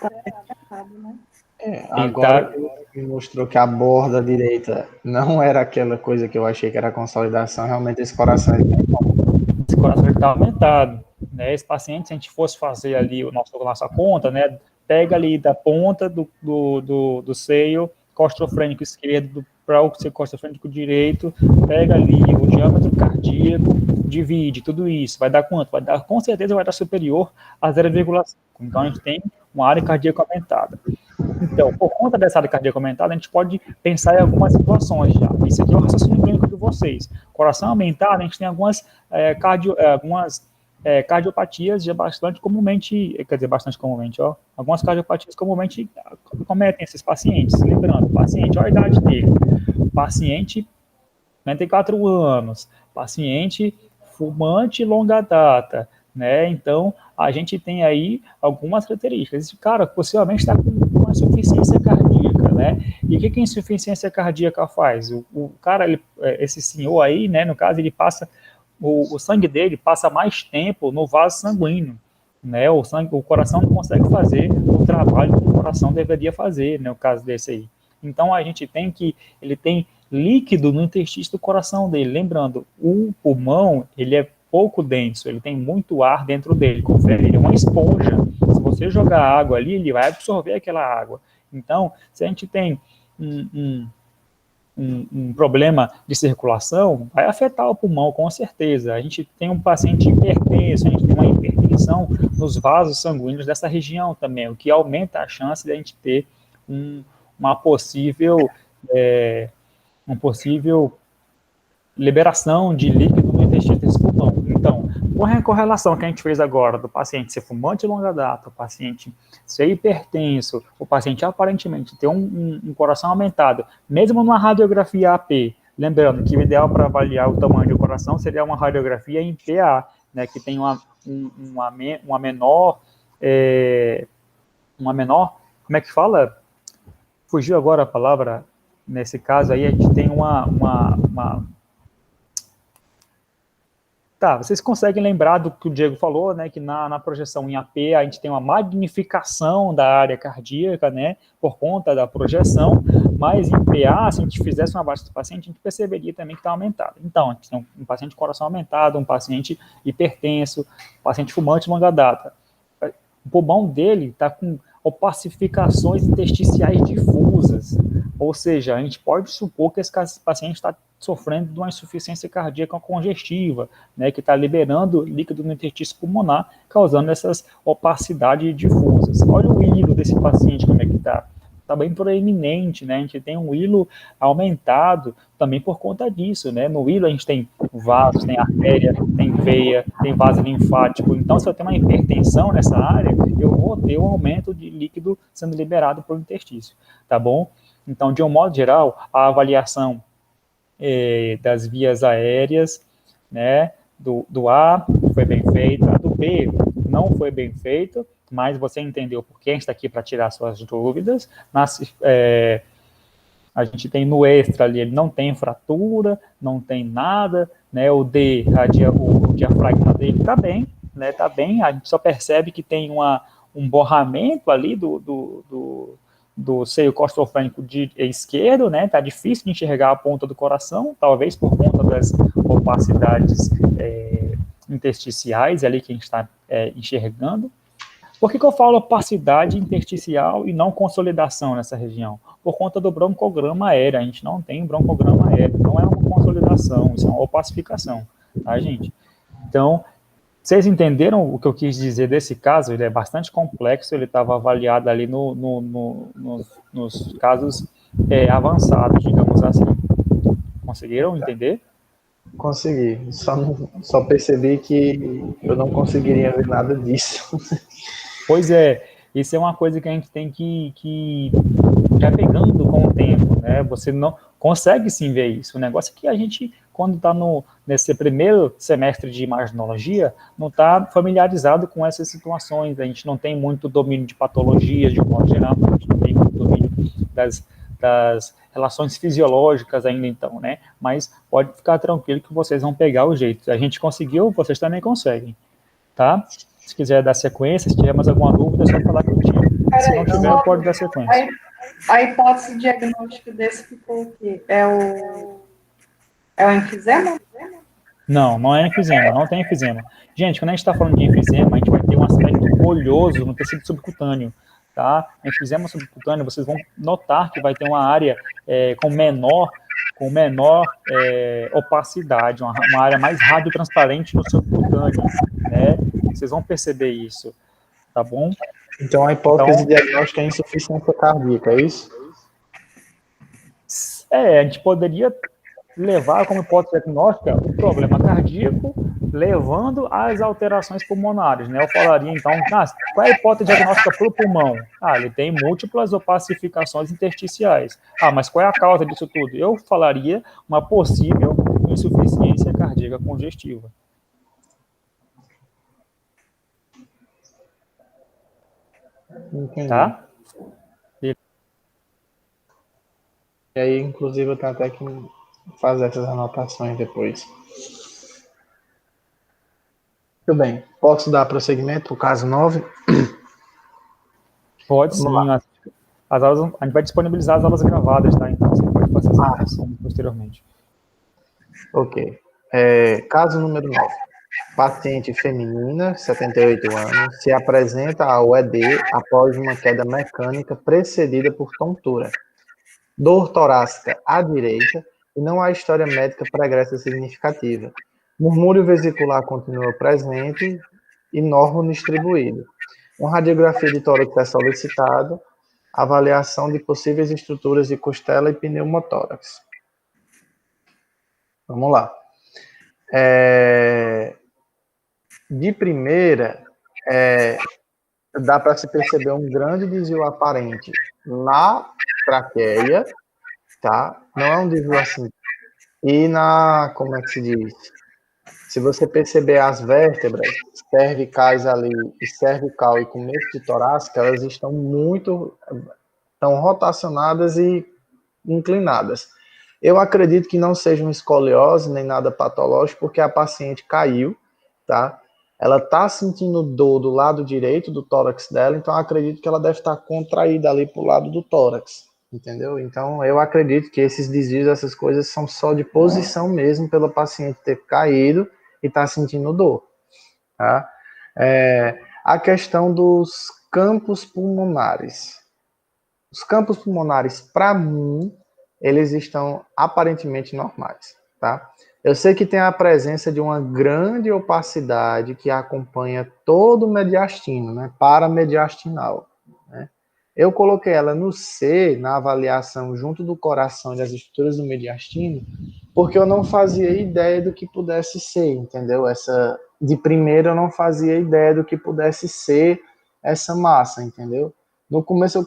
Agora que me mostrou que a borda direita não era aquela coisa que eu achei que era consolidação, realmente esse coração está aumentado. Né? Esse paciente, se a gente fosse fazer ali nossa conta, né, pega ali da ponta do seio costrofrênico esquerdo para o seio costrofrênico direito, pega ali o diâmetro cardíaco, divide tudo isso, vai dar quanto? Com certeza vai dar superior a 0,5. Então a gente tem uma área cardíaca aumentada. Então, por conta dessa área cardíaca aumentada, a gente pode pensar em algumas situações já. Isso aqui é o raciocínio clínico de vocês. Coração aumentado, a gente tem algumas cardiopatias já bastante comumente, algumas cardiopatias comumente cometem esses pacientes. Lembrando, paciente, olha a idade dele. Paciente, 94 anos, paciente fumante longa data, né? Então, a gente tem aí algumas características. Esse cara possivelmente está com uma insuficiência cardíaca, né? E o que a insuficiência cardíaca faz? O cara, esse senhor aí, né, no caso, ele passa, o sangue dele passa mais tempo no vaso sanguíneo, né? O coração não consegue fazer o trabalho que o coração deveria fazer, né, no caso desse aí. Então, a gente tem que, ele tem líquido no interstício do coração dele. Lembrando, o pulmão, ele é pouco denso, ele tem muito ar dentro dele, confere, ele é uma esponja. Se você jogar água ali, ele vai absorver aquela água. Então, se a gente tem um problema de circulação, vai afetar o pulmão, com certeza. A gente tem um paciente hipertenso, a gente tem uma hipertensão nos vasos sanguíneos dessa região também, o que aumenta a chance de a gente ter uma possível liberação de líquido no intestino desse pulmão. Então, com a correlação que a gente fez agora do paciente ser fumante de longa data, o paciente ser hipertenso, o paciente aparentemente ter um coração aumentado, mesmo numa radiografia AP, lembrando que o ideal para avaliar o tamanho do coração seria uma radiografia em PA, né, que tem uma menor, como é que fala? Fugiu agora a palavra. Nesse caso aí, a gente tem Tá, vocês conseguem lembrar do que o Diego falou, né, que na projeção em AP a gente tem uma magnificação da área cardíaca, né, por conta da projeção, mas em PA, se a gente fizesse uma baixa do paciente, a gente perceberia também que está aumentado. Então, a gente tem um paciente de coração aumentado, um paciente hipertenso, um paciente fumante de longa data. O pulmão dele está com opacificações intersticiais difusas. Ou seja, a gente pode supor que esse paciente está sofrendo de uma insuficiência cardíaca congestiva, né, que está liberando líquido no interstício pulmonar, causando essas opacidades difusas. Olha o hilo desse paciente, como é que está. Está bem proeminente, né? A gente tem um hilo aumentado também por conta disso, né? No hilo a gente tem vasos, tem artéria, tem veia, tem vaso linfático. Então, se eu tenho uma hipertensão nessa área, eu vou ter um aumento de líquido sendo liberado pelo interstício, tá bom? Então, de um modo geral, a avaliação das vias aéreas, né, do A foi bem feita, a do B não foi bem feita, mas você entendeu porque a gente está aqui para tirar suas dúvidas. A gente tem no extra ali, ele não tem fratura, não tem nada, né, o D, o diafragma dele está bem, né, tá bem, a gente só percebe que tem um borramento ali do seio costofrênico esquerdo, né? Tá difícil de enxergar a ponta do coração, talvez por conta das opacidades intersticiais ali que a gente está enxergando. Por que eu falo opacidade intersticial e não consolidação nessa região? Por conta do broncograma aéreo. A gente não tem broncograma aéreo, não é uma consolidação, isso é uma opacificação, tá, gente? Então, vocês entenderam o que eu quis dizer desse caso? Ele é bastante complexo, ele estava avaliado ali nos casos avançados, digamos assim. Conseguiram entender? Consegui. Só percebi que eu não conseguiria ver nada disso. Pois é, isso é uma coisa que a gente tem que ir pegando com o tempo, né? Você não consegue sim ver isso. O negócio é que a gente, quando está nesse primeiro semestre de imaginologia, não está familiarizado com essas situações. A gente não tem muito domínio de patologias, de um modo geral, a gente não tem muito domínio das relações fisiológicas ainda então, né? Mas pode ficar tranquilo que vocês vão pegar o jeito. A gente conseguiu, vocês também conseguem, tá? Se quiser dar sequência, se tiver mais alguma dúvida, é só falar contigo. Se não tiver, pode dar sequência. A hipótese diagnóstica desse ficou o quê? É o enfisema? Não, não é enfisema, não tem enfisema. Gente, quando a gente está falando de enfisema, a gente vai ter um aspecto oleoso no tecido subcutâneo, tá? Enfisema subcutâneo, vocês vão notar que vai ter uma área com menor opacidade, uma área mais radiotransparente no subcutâneo, né? Vocês vão perceber isso, tá bom? Então, a hipótese diagnóstica é insuficiência cardíaca, é isso? A gente poderia levar como hipótese diagnóstica o problema cardíaco, levando às alterações pulmonares, né? Eu falaria, então, qual é a hipótese diagnóstica para o pulmão? Ele tem múltiplas opacificações intersticiais. Mas qual é a causa disso tudo? Eu falaria uma possível insuficiência cardíaca congestiva. Entendi. Tá? E aí, inclusive, eu tenho até que fazer essas anotações depois. Muito bem. Posso dar prosseguimento para o caso 9? Pode sim. As aulas, a gente vai disponibilizar as aulas gravadas, tá? Então você pode fazer essa anotação posteriormente. Ok. Caso número 9. Paciente feminina, 78 anos, se apresenta ao ED após uma queda mecânica precedida por tontura. Dor torácica à direita e não há história médica pregressa significativa. Murmúrio vesicular continua presente e normo distribuído. Uma radiografia de tórax é solicitada, avaliação de possíveis estruturas de costela e pneumotórax. Vamos lá. De primeira, dá para se perceber um grande desvio aparente na traqueia, tá? Não é um desvio assim. E como é que se diz? Se você perceber as vértebras cervicais ali, e cervical e começo de torácica, elas estão rotacionadas e inclinadas. Eu acredito que não seja uma escoliose nem nada patológico, porque a paciente caiu, tá? Ela está sentindo dor do lado direito do tórax dela, então eu acredito que ela deve estar contraída ali para o lado do tórax, entendeu? Então eu acredito que esses desvios, essas coisas são só de posição mesmo, pela paciente ter caído e estar sentindo dor, tá? A questão dos campos pulmonares. Os campos pulmonares, para mim, eles estão aparentemente normais, tá? Eu sei que tem a presença de uma grande opacidade que acompanha todo o mediastino, né? Paramediastinal, né? Eu coloquei ela no C, na avaliação junto do coração e das estruturas do mediastino, porque eu não fazia ideia do que pudesse ser, entendeu? De primeiro eu não fazia ideia do que pudesse ser essa massa, entendeu? No começo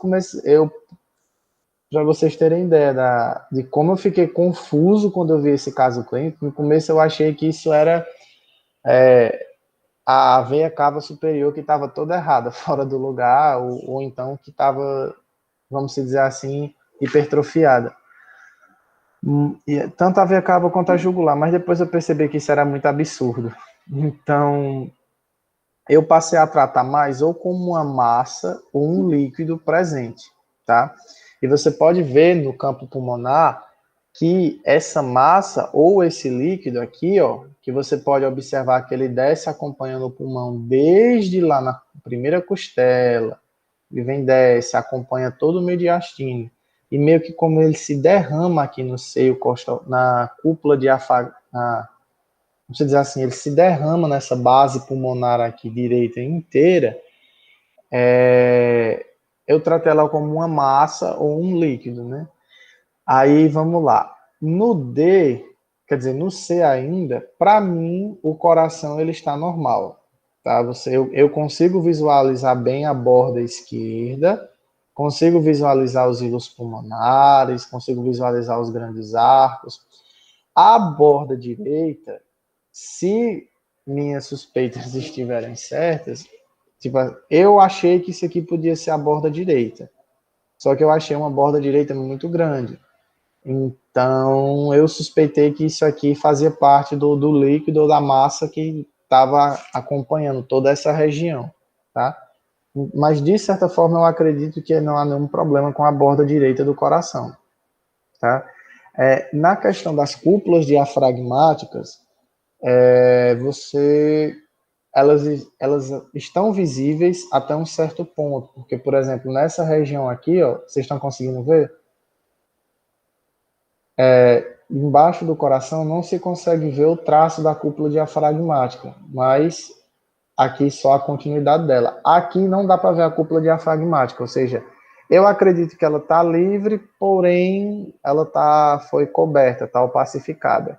para vocês terem ideia de como eu fiquei confuso quando eu vi esse caso clínico, no começo eu achei que isso era a veia cava superior que estava toda errada, fora do lugar, ou então que estava, vamos dizer assim, hipertrofiada. E tanto a veia cava quanto a jugular, mas depois eu percebi que isso era muito absurdo. Então, eu passei a tratar mais ou como uma massa ou um líquido presente, tá? E você pode ver no campo pulmonar que essa massa ou esse líquido aqui, ó, que você pode observar que ele desce acompanhando o pulmão desde lá na primeira costela, ele vem desce, acompanha todo o mediastino, e meio que como ele se derrama aqui no seio costal, na cúpula diafragmática, vamos dizer assim, ele se derrama nessa base pulmonar aqui direita inteira, eu tratei ela como uma massa ou um líquido, né? Aí, vamos lá. No D, quer dizer, no C ainda, para mim, o coração ele está normal. Tá? Eu consigo visualizar bem a borda esquerda, consigo visualizar os hilos pulmonares, consigo visualizar os grandes arcos. A borda direita, se minhas suspeitas estiverem certas, tipo, eu achei que isso aqui podia ser a borda direita. Só que eu achei uma borda direita muito grande. Então, eu suspeitei que isso aqui fazia parte do líquido ou da massa que estava acompanhando toda essa região, tá? Mas, de certa forma, eu acredito que não há nenhum problema com a borda direita do coração, tá? Na questão das cúpulas diafragmáticas, elas estão visíveis até um certo ponto, porque, por exemplo, nessa região aqui, ó, vocês estão conseguindo ver? Embaixo do coração não se consegue ver o traço da cúpula diafragmática, mas aqui só a continuidade dela. Aqui não dá para ver a cúpula diafragmática, ou seja, eu acredito que ela está livre, porém ela foi coberta, está opacificada.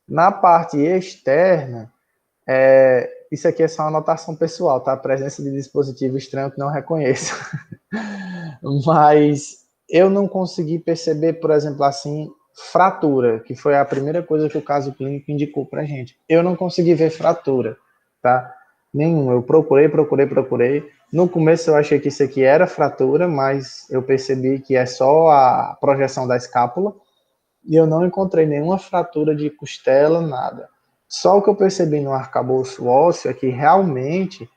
Na parte externa, isso aqui é só uma anotação pessoal, tá? A presença de dispositivo estranho que não reconheço. Mas eu não consegui perceber, por exemplo, assim, fratura, que foi a primeira coisa que o caso clínico indicou pra gente. Eu não consegui ver fratura, tá? Nenhum. Eu procurei. No começo eu achei que isso aqui era fratura, mas eu percebi que é só a projeção da escápula e eu não encontrei nenhuma fratura de costela, nada. Só o que eu percebi no arcabouço ósseo é que realmente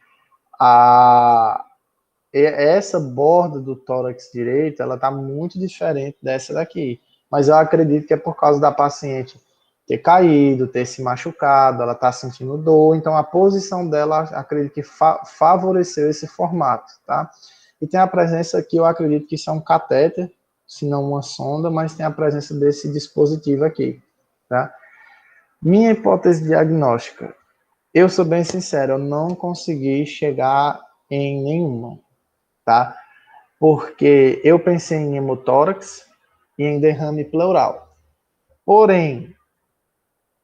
essa borda do tórax direito, ela está muito diferente dessa daqui. Mas eu acredito que é por causa da paciente ter caído, ter se machucado, ela está sentindo dor, então a posição dela, acredito que favoreceu esse formato, tá? E tem a presença aqui, eu acredito que isso é um catéter, se não uma sonda, mas tem a presença desse dispositivo aqui, tá? Minha hipótese diagnóstica, eu sou bem sincero, eu não consegui chegar em nenhuma, tá? Porque eu pensei em hemotórax e em derrame pleural. Porém,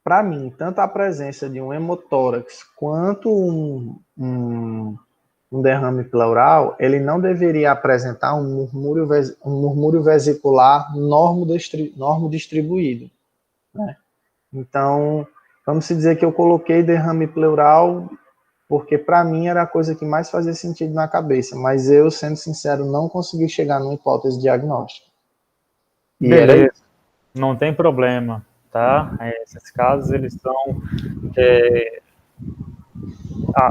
para mim, tanto a presença de um hemotórax quanto um derrame pleural, ele não deveria apresentar um murmúrio vesicular normo-distribuído, né? Então, vamos dizer que eu coloquei derrame pleural porque para mim era a coisa que mais fazia sentido na cabeça, mas eu, sendo sincero, não consegui chegar numa hipótese diagnóstica. Beleza, não tem problema, tá? Esses casos, eles são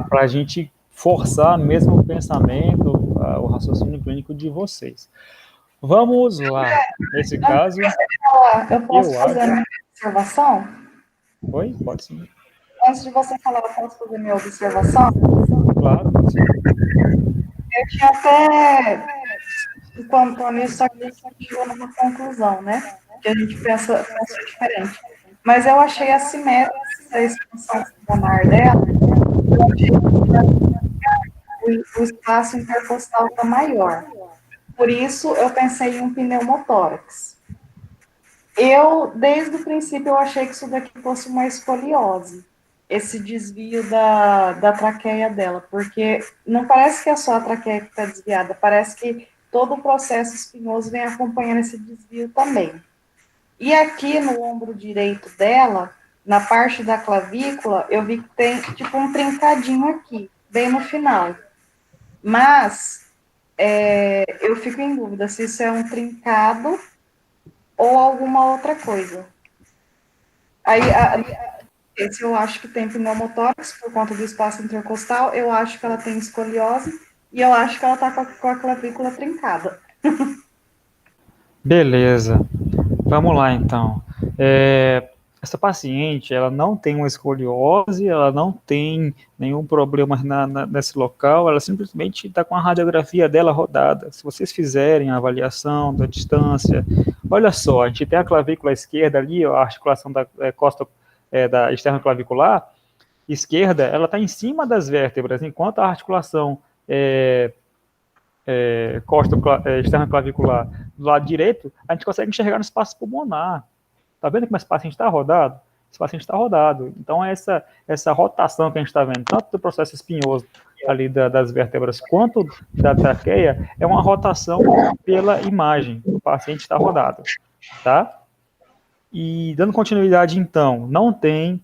para a gente forçar mesmo o pensamento, o raciocínio clínico de vocês. Vamos lá, nesse caso... Eu posso fazer uma observação? Oi, pode sim. Antes de você falar, eu posso fazer minha observação? Claro, pode sim. Eu tinha até quanto a nisso, a gente chegou numa conclusão, né? Que a gente pensa diferente. Mas eu achei assimétrica a expansão pulmonar dela, eu achei que o espaço intercostal está maior. Por isso, eu pensei em um pneumotórax. Desde o princípio, eu achei que isso daqui fosse uma escoliose, esse desvio da traqueia dela, porque não parece que é só a traqueia que está desviada, parece que todo o processo espinhoso vem acompanhando esse desvio também. E aqui no ombro direito dela, na parte da clavícula, eu vi que tem tipo um trincadinho aqui, bem no final. Mas eu fico em dúvida se isso é um trincado ou alguma outra coisa. Aí, esse eu acho que tem pneumotórax por conta do espaço intercostal, eu acho que ela tem escoliose e eu acho que ela está com a clavícula trincada. Beleza. Vamos lá, então. Essa paciente, ela não tem uma escoliose, ela não tem nenhum problema nesse local, ela simplesmente está com a radiografia dela rodada. Se vocês fizerem a avaliação da distância, olha só, a gente tem a clavícula esquerda ali, a articulação da costa da externo-clavicular esquerda, ela está em cima das vértebras, enquanto a articulação costa externo-clavicular do lado direito, a gente consegue enxergar no espaço pulmonar. Tá vendo como esse paciente está rodado? Esse paciente está rodado. Então, essa rotação que a gente está vendo, tanto do processo espinhoso ali das vértebras, quanto da traqueia, é uma rotação pela imagem. O paciente está rodado, tá? E dando continuidade, então, não tem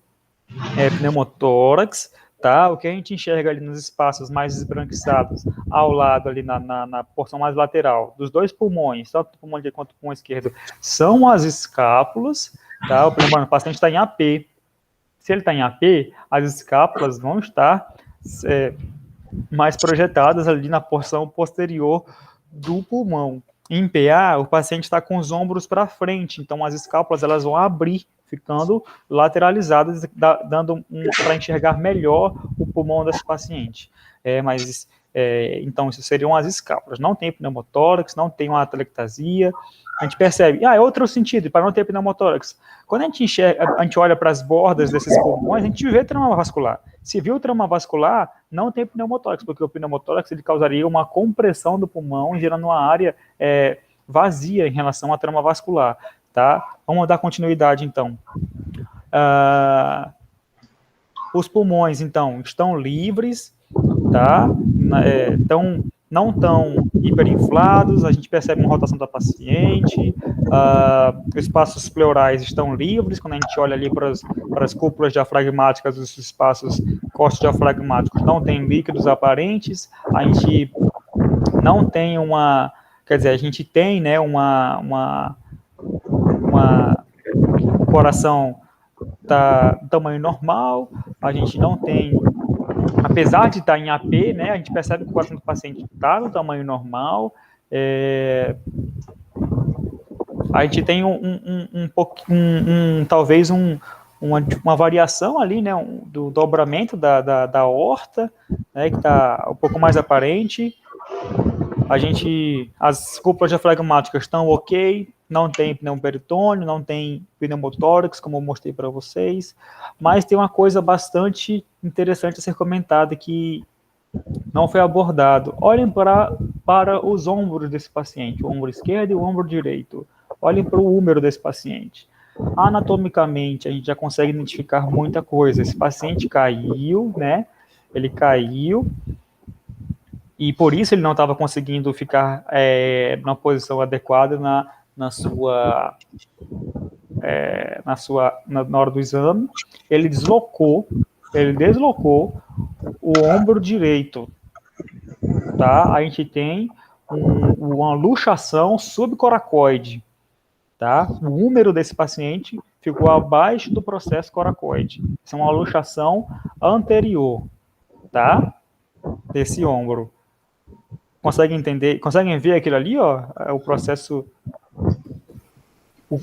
pneumotórax, tá? O que a gente enxerga ali nos espaços mais esbranquiçados, ao lado ali na porção mais lateral, dos dois pulmões, tanto do pulmão direito quanto do pulmão esquerdo, são as escápulas, tá? O paciente está em AP. Se ele está em AP, as escápulas vão estar mais projetadas ali na porção posterior do pulmão. Em PA, o paciente está com os ombros para frente, então as escápulas elas vão abrir, ficando lateralizadas, dando para enxergar melhor o pulmão desse paciente. Então, isso seriam as escápulas. Não tem pneumotórax, não tem uma atelectasia. A gente percebe, é outro sentido, para não ter pneumotórax. Quando a gente olha para as bordas desses pulmões, a gente vê trauma vascular. Se viu trauma vascular, não tem pneumotórax, porque o pneumotórax ele causaria uma compressão do pulmão, gerando uma área vazia em relação à trauma vascular. Tá? Vamos dar continuidade, então. Os pulmões, então, estão livres, tá? Não estão hiperinflados, a gente percebe uma rotação da paciente, os espaços pleurais estão livres, quando a gente olha ali para as cúpulas diafragmáticas, os espaços costodiafragmáticos não tem líquidos aparentes, a gente não tem a gente tem, né, o coração está do tamanho normal, a gente não tem, apesar de estar em AP, né, a gente percebe que o coração do paciente está no tamanho normal, a gente tem talvez uma variação ali, né, do dobramento da aorta, né, que está um pouco mais aparente. As cúpulas diafragmáticas estão ok, não tem pneumoperitônio, não tem pneumotórax, como eu mostrei para vocês, mas tem uma coisa bastante interessante a ser comentada que não foi abordado. Olhem para os ombros desse paciente, o ombro esquerdo e o ombro direito. Olhem para o húmero desse paciente. Anatomicamente, a gente já consegue identificar muita coisa. Esse paciente caiu, né? Ele caiu, e por isso ele não estava conseguindo ficar numa posição adequada na hora do exame. Ele deslocou o ombro direito, tá? A gente tem uma luxação subcoracoide, tá? O húmero desse paciente ficou abaixo do processo coracoide. Isso é uma luxação anterior, tá? Desse ombro. Conseguem entender? Conseguem ver aquilo ali, ó? O processo. O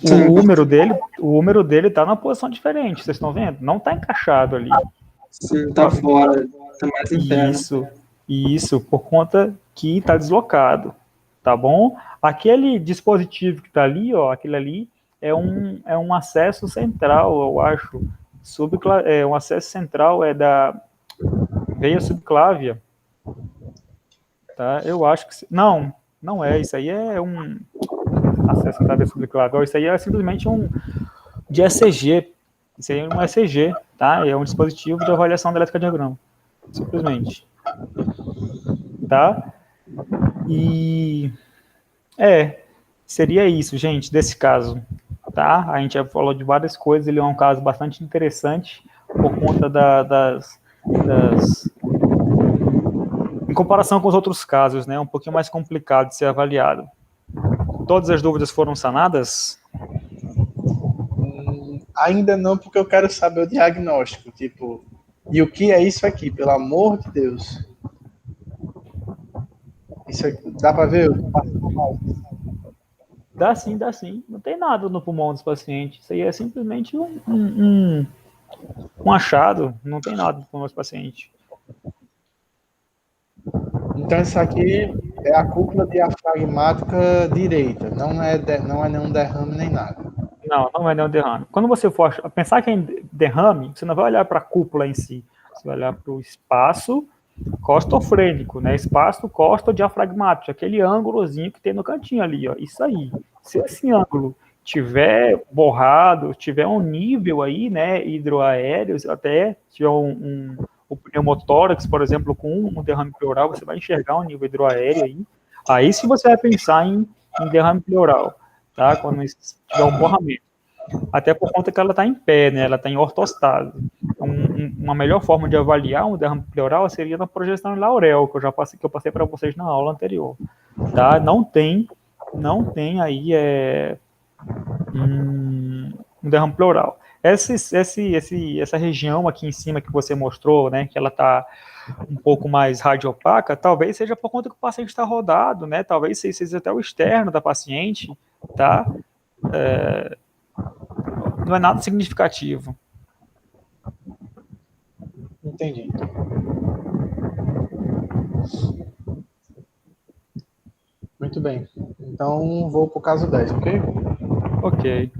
húmero dele tá numa posição diferente. Vocês estão vendo? Não tá encaixado ali. Sim, tá fora. Tá mais interno. Isso, por conta que tá deslocado, tá bom? Aquele dispositivo que está ali, ó, aquele ali é um acesso central, eu acho, um acesso central da veia subclávia, tá? Eu acho que não é, isso aí é um acesso da veia subclávia, isso aí é simplesmente um de ECG, isso aí é um ECG, tá? É um dispositivo de avaliação do eletrocardiograma, simplesmente, tá? E seria isso, gente, desse caso, tá? A gente já falou de várias coisas, ele é um caso bastante interessante por conta em comparação com os outros casos, né? Um pouquinho mais complicado de ser avaliado. Todas as dúvidas foram sanadas? Ainda não, porque eu quero saber o diagnóstico, tipo, e o que é isso aqui, pelo amor de Deus? Isso aqui, dá para ver? Dá sim, dá sim. Não tem nada no pulmão dos pacientes. Isso aí é simplesmente um achado. Não tem nada no pulmão dos pacientes. Então isso aqui é a cúpula diafragmática direita, não é nenhum derrame nem nada. Não é nenhum derrame. Quando você for pensar que é derrame, você não vai olhar para a cúpula em si. Você vai olhar para o espaço costofrênico, né? Espaço costodiafragmático, aquele ângulozinho que tem no cantinho ali, ó. Isso aí. Se esse ângulo tiver borrado, tiver um nível aí, né, hidroaéreo, até tiver o pneumotórax, por exemplo, com um derrame pleural, você vai enxergar um nível hidroaéreo aí. Aí sim você vai pensar em derrame pleural, tá? Quando tiver um borramento. Até por conta que ela está em pé, né? Ela está em ortostase. Uma melhor forma de avaliar um derrame pleural seria na projeção em Laurel, que eu passei para vocês na aula anterior, tá? Não tem aí um derrame pleural. Essa região aqui em cima que você mostrou, né? Que ela está um pouco mais radiopaca, talvez seja por conta que o paciente está rodado, né? Talvez seja até o externo da paciente, tá? Não é nada significativo. Entendi. Muito bem. Então vou para o caso 10, ok? Ok.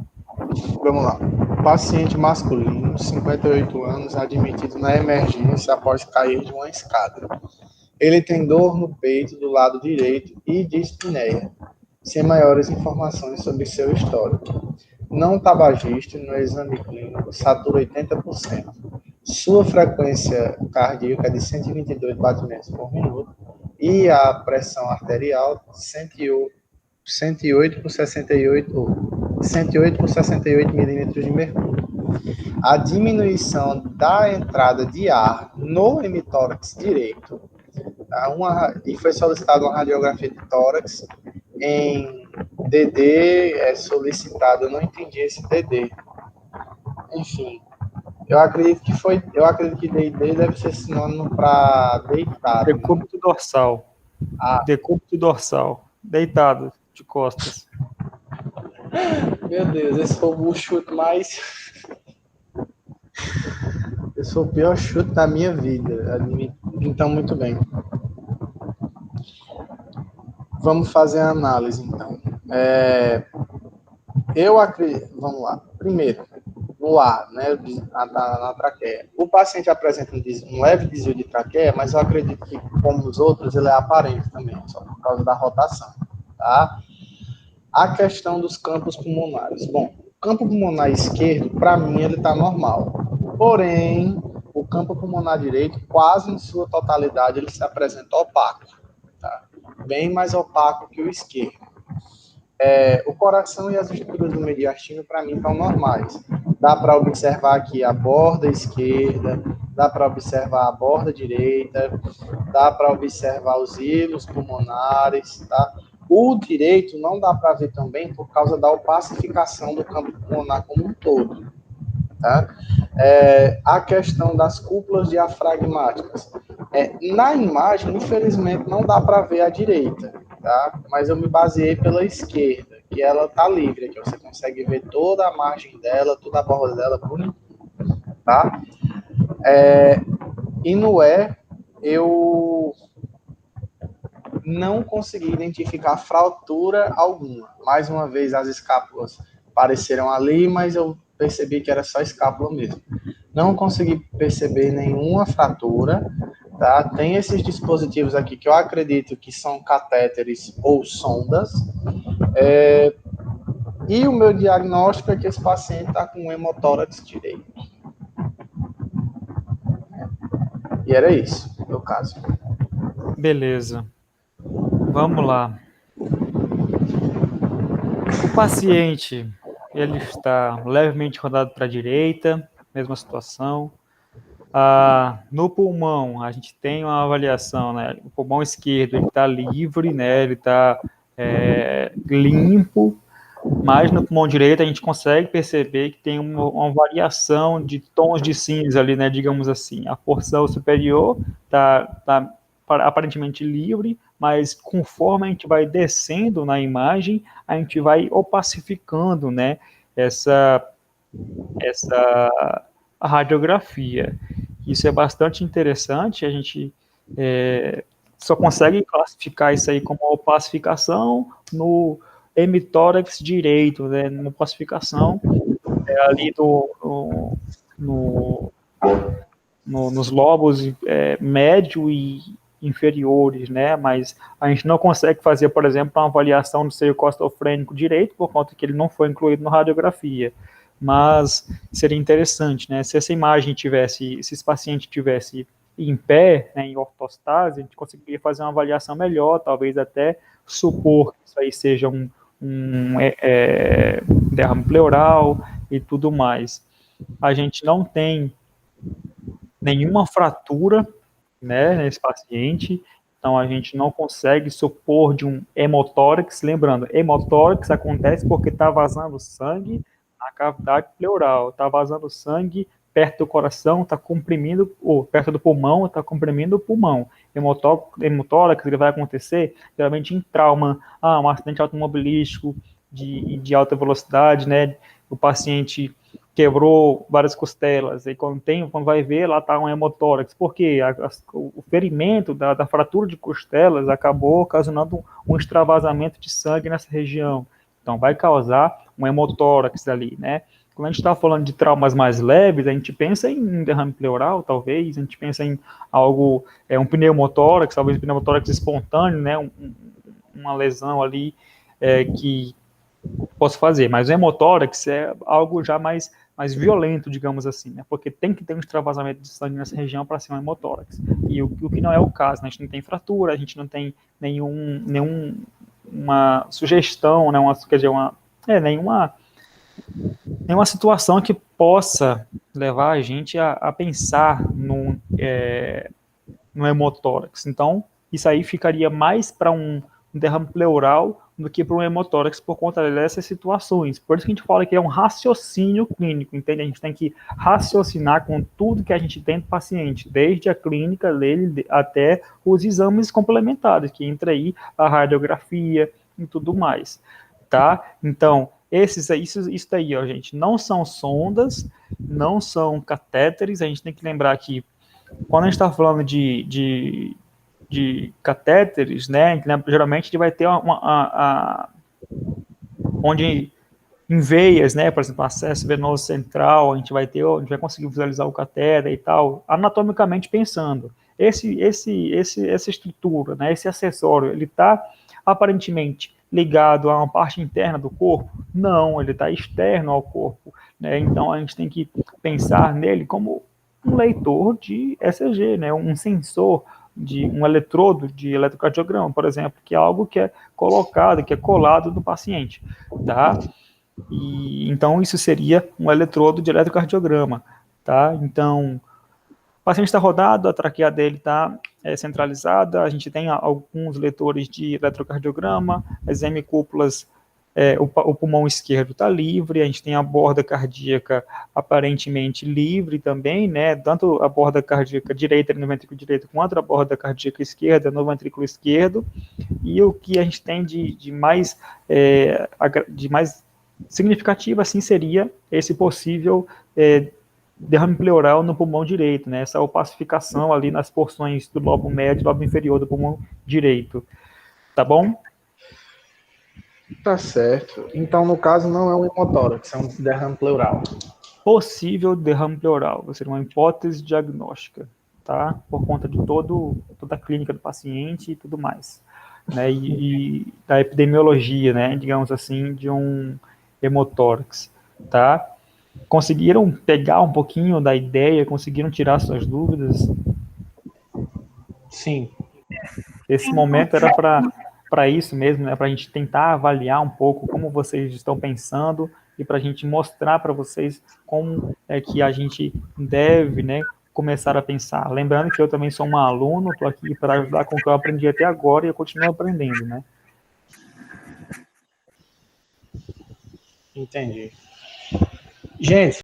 Vamos lá. Paciente masculino, 58 anos, admitido na emergência após cair de uma escada. Ele tem dor no peito do lado direito e dispneia, sem maiores informações sobre seu histórico. Não tabagista, no exame clínico, satura 80%. Sua frequência cardíaca é de 122 batimentos por minuto e a pressão arterial 108 por 68 milímetros de mercúrio. A diminuição da entrada de ar no hemitórax direito, e foi solicitada uma radiografia de tórax em DD solicitado, eu não entendi esse DD. Enfim, eu acredito que DD deve ser sinônimo para deitado. Decúbito dorsal. Decúbito dorsal. Deitado, de costas. Meu Deus, esse foi o chute mais... Esse foi o pior chute da minha vida. Então, muito bem. Vamos fazer a análise, então. Eu acredito... Vamos lá. Primeiro, no ar, né, na traqueia. O paciente apresenta um leve desvio de traqueia, mas eu acredito que, como os outros, ele é aparente também, só por causa da rotação, tá? A questão dos campos pulmonares. Bom, o campo pulmonar esquerdo, para mim, ele está normal. Porém, o campo pulmonar direito, quase em sua totalidade, ele se apresenta opaco, tá? Bem mais opaco que o esquerdo. O coração e as estruturas do mediastino, para mim, estão normais. Dá para observar aqui a borda esquerda, dá para observar a borda direita, dá para observar os hilos pulmonares, tá? O direito não dá para ver também por causa da opacificação do campo pulmonar como um todo, tá? A questão das cúpulas diafragmáticas. Na imagem, infelizmente, não dá para ver a direita, tá? Mas eu me baseei pela esquerda, que ela tá livre, que você consegue ver toda a margem dela, toda a borda dela bonitinha, tá? E no eu não consegui identificar fratura alguma. Mais uma vez, as escápulas apareceram ali, mas eu percebi que era só escápula mesmo. Não consegui perceber nenhuma fratura, tá? Tem esses dispositivos aqui que eu acredito que são catéteres ou sondas. E o meu diagnóstico é que esse paciente está com hemotórax direito. E era isso, no meu caso. Beleza. Vamos lá. O paciente, ele está levemente rodado para a direita, mesma situação. No pulmão, a gente tem uma avaliação, né? O pulmão esquerdo, ele está livre, né? Ele está limpo, mas no pulmão direito a gente consegue perceber que tem uma variação de tons de cinza ali, né? Digamos assim. A porção superior está aparentemente livre, mas conforme a gente vai descendo na imagem, a gente vai opacificando, né, essa radiografia. Isso é bastante interessante, a gente só consegue classificar isso aí como opacificação no hemitórax direito, né, uma opacificação ali nos lobos médio e inferiores, né, mas a gente não consegue fazer, por exemplo, uma avaliação do seio costofrênico direito, por conta que ele não foi incluído na radiografia, mas seria interessante, né, se essa imagem tivesse, se esse paciente tivesse em pé, né, em ortostase, a gente conseguiria fazer uma avaliação melhor, talvez até supor que isso aí seja um derrame pleural e tudo mais. A gente não tem nenhuma fratura, né, nesse paciente, então a gente não consegue supor de um hemotórax. Lembrando, hemotórax acontece porque está vazando sangue na cavidade pleural, está vazando sangue perto do coração, está comprimindo, ou perto do pulmão, está comprimindo o pulmão. Hemotórax ele vai acontecer geralmente em trauma, um acidente automobilístico de alta velocidade, né, o paciente quebrou várias costelas, e quando vai ver, lá está um hemotórax, porque o ferimento da fratura de costelas acabou ocasionando um extravasamento de sangue nessa região, então vai causar um hemotórax ali, né? Quando a gente está falando de traumas mais leves, a gente pensa em derrame pleural, talvez, a gente pensa em algo, um pneumotórax, talvez um pneumotórax espontâneo, né? Uma lesão ali que posso fazer, mas o hemotórax é algo já mais violento, digamos assim, né? Porque tem que ter um extravasamento de sangue nessa região para ser um hemotórax. E o que não é o caso, né? A gente não tem fratura, a gente não tem nenhuma sugestão, né? Nenhuma situação que possa levar a gente a pensar no hemotórax. Então, isso aí ficaria mais para um derrame pleural do que para um hemotórax por conta dessas situações. Por isso que a gente fala que é um raciocínio clínico, entende? A gente tem que raciocinar com tudo que a gente tem do paciente, desde a clínica dele até os exames complementares, que entra aí a radiografia e tudo mais, tá? Então, isso daí, ó, gente, não são sondas, não são catéteres, a gente tem que lembrar que quando a gente está falando de catéteres, né, geralmente a gente vai ter onde em veias, né, por exemplo, acesso venoso central, a gente vai conseguir visualizar o catéter e tal, anatomicamente pensando. Essa estrutura, né, esse acessório, ele está aparentemente ligado a uma parte interna do corpo? Não, ele está externo ao corpo, né, então a gente tem que pensar nele como um leitor de ECG, né, um sensor, de um eletrodo de eletrocardiograma, por exemplo, que é algo que é colocado, que é colado no paciente, tá? E então isso seria um eletrodo de eletrocardiograma, tá? Então, o paciente está rodado, a traqueia dele está centralizada, a gente tem alguns leitores de eletrocardiograma, as hemicúpulas, o pulmão esquerdo está livre, a gente tem a borda cardíaca aparentemente livre também, né, tanto a borda cardíaca direita no ventrículo direito, quanto a borda cardíaca esquerda no ventrículo esquerdo, e o que a gente tem de mais significativo, assim, seria esse possível derrame pleural no pulmão direito, né, essa opacificação ali nas porções do lobo médio e lobo inferior do pulmão direito. Tá bom? Tá certo. Então, no caso, não é um hemotórax, é um derrame pleural. Possível derrame pleural, vai ser uma hipótese diagnóstica, tá? Por conta de toda a clínica do paciente e tudo mais, né? E da epidemiologia, né? Digamos assim, de um hemotórax, tá? Conseguiram pegar um pouquinho da ideia, conseguiram tirar suas dúvidas? Sim. Esse momento era para isso mesmo, né? Para a gente tentar avaliar um pouco como vocês estão pensando e para a gente mostrar para vocês como é que a gente deve, né, começar a pensar. Lembrando que eu também sou um aluno, estou aqui para ajudar com o que eu aprendi até agora e eu continuo aprendendo, né? Entendi. Gente,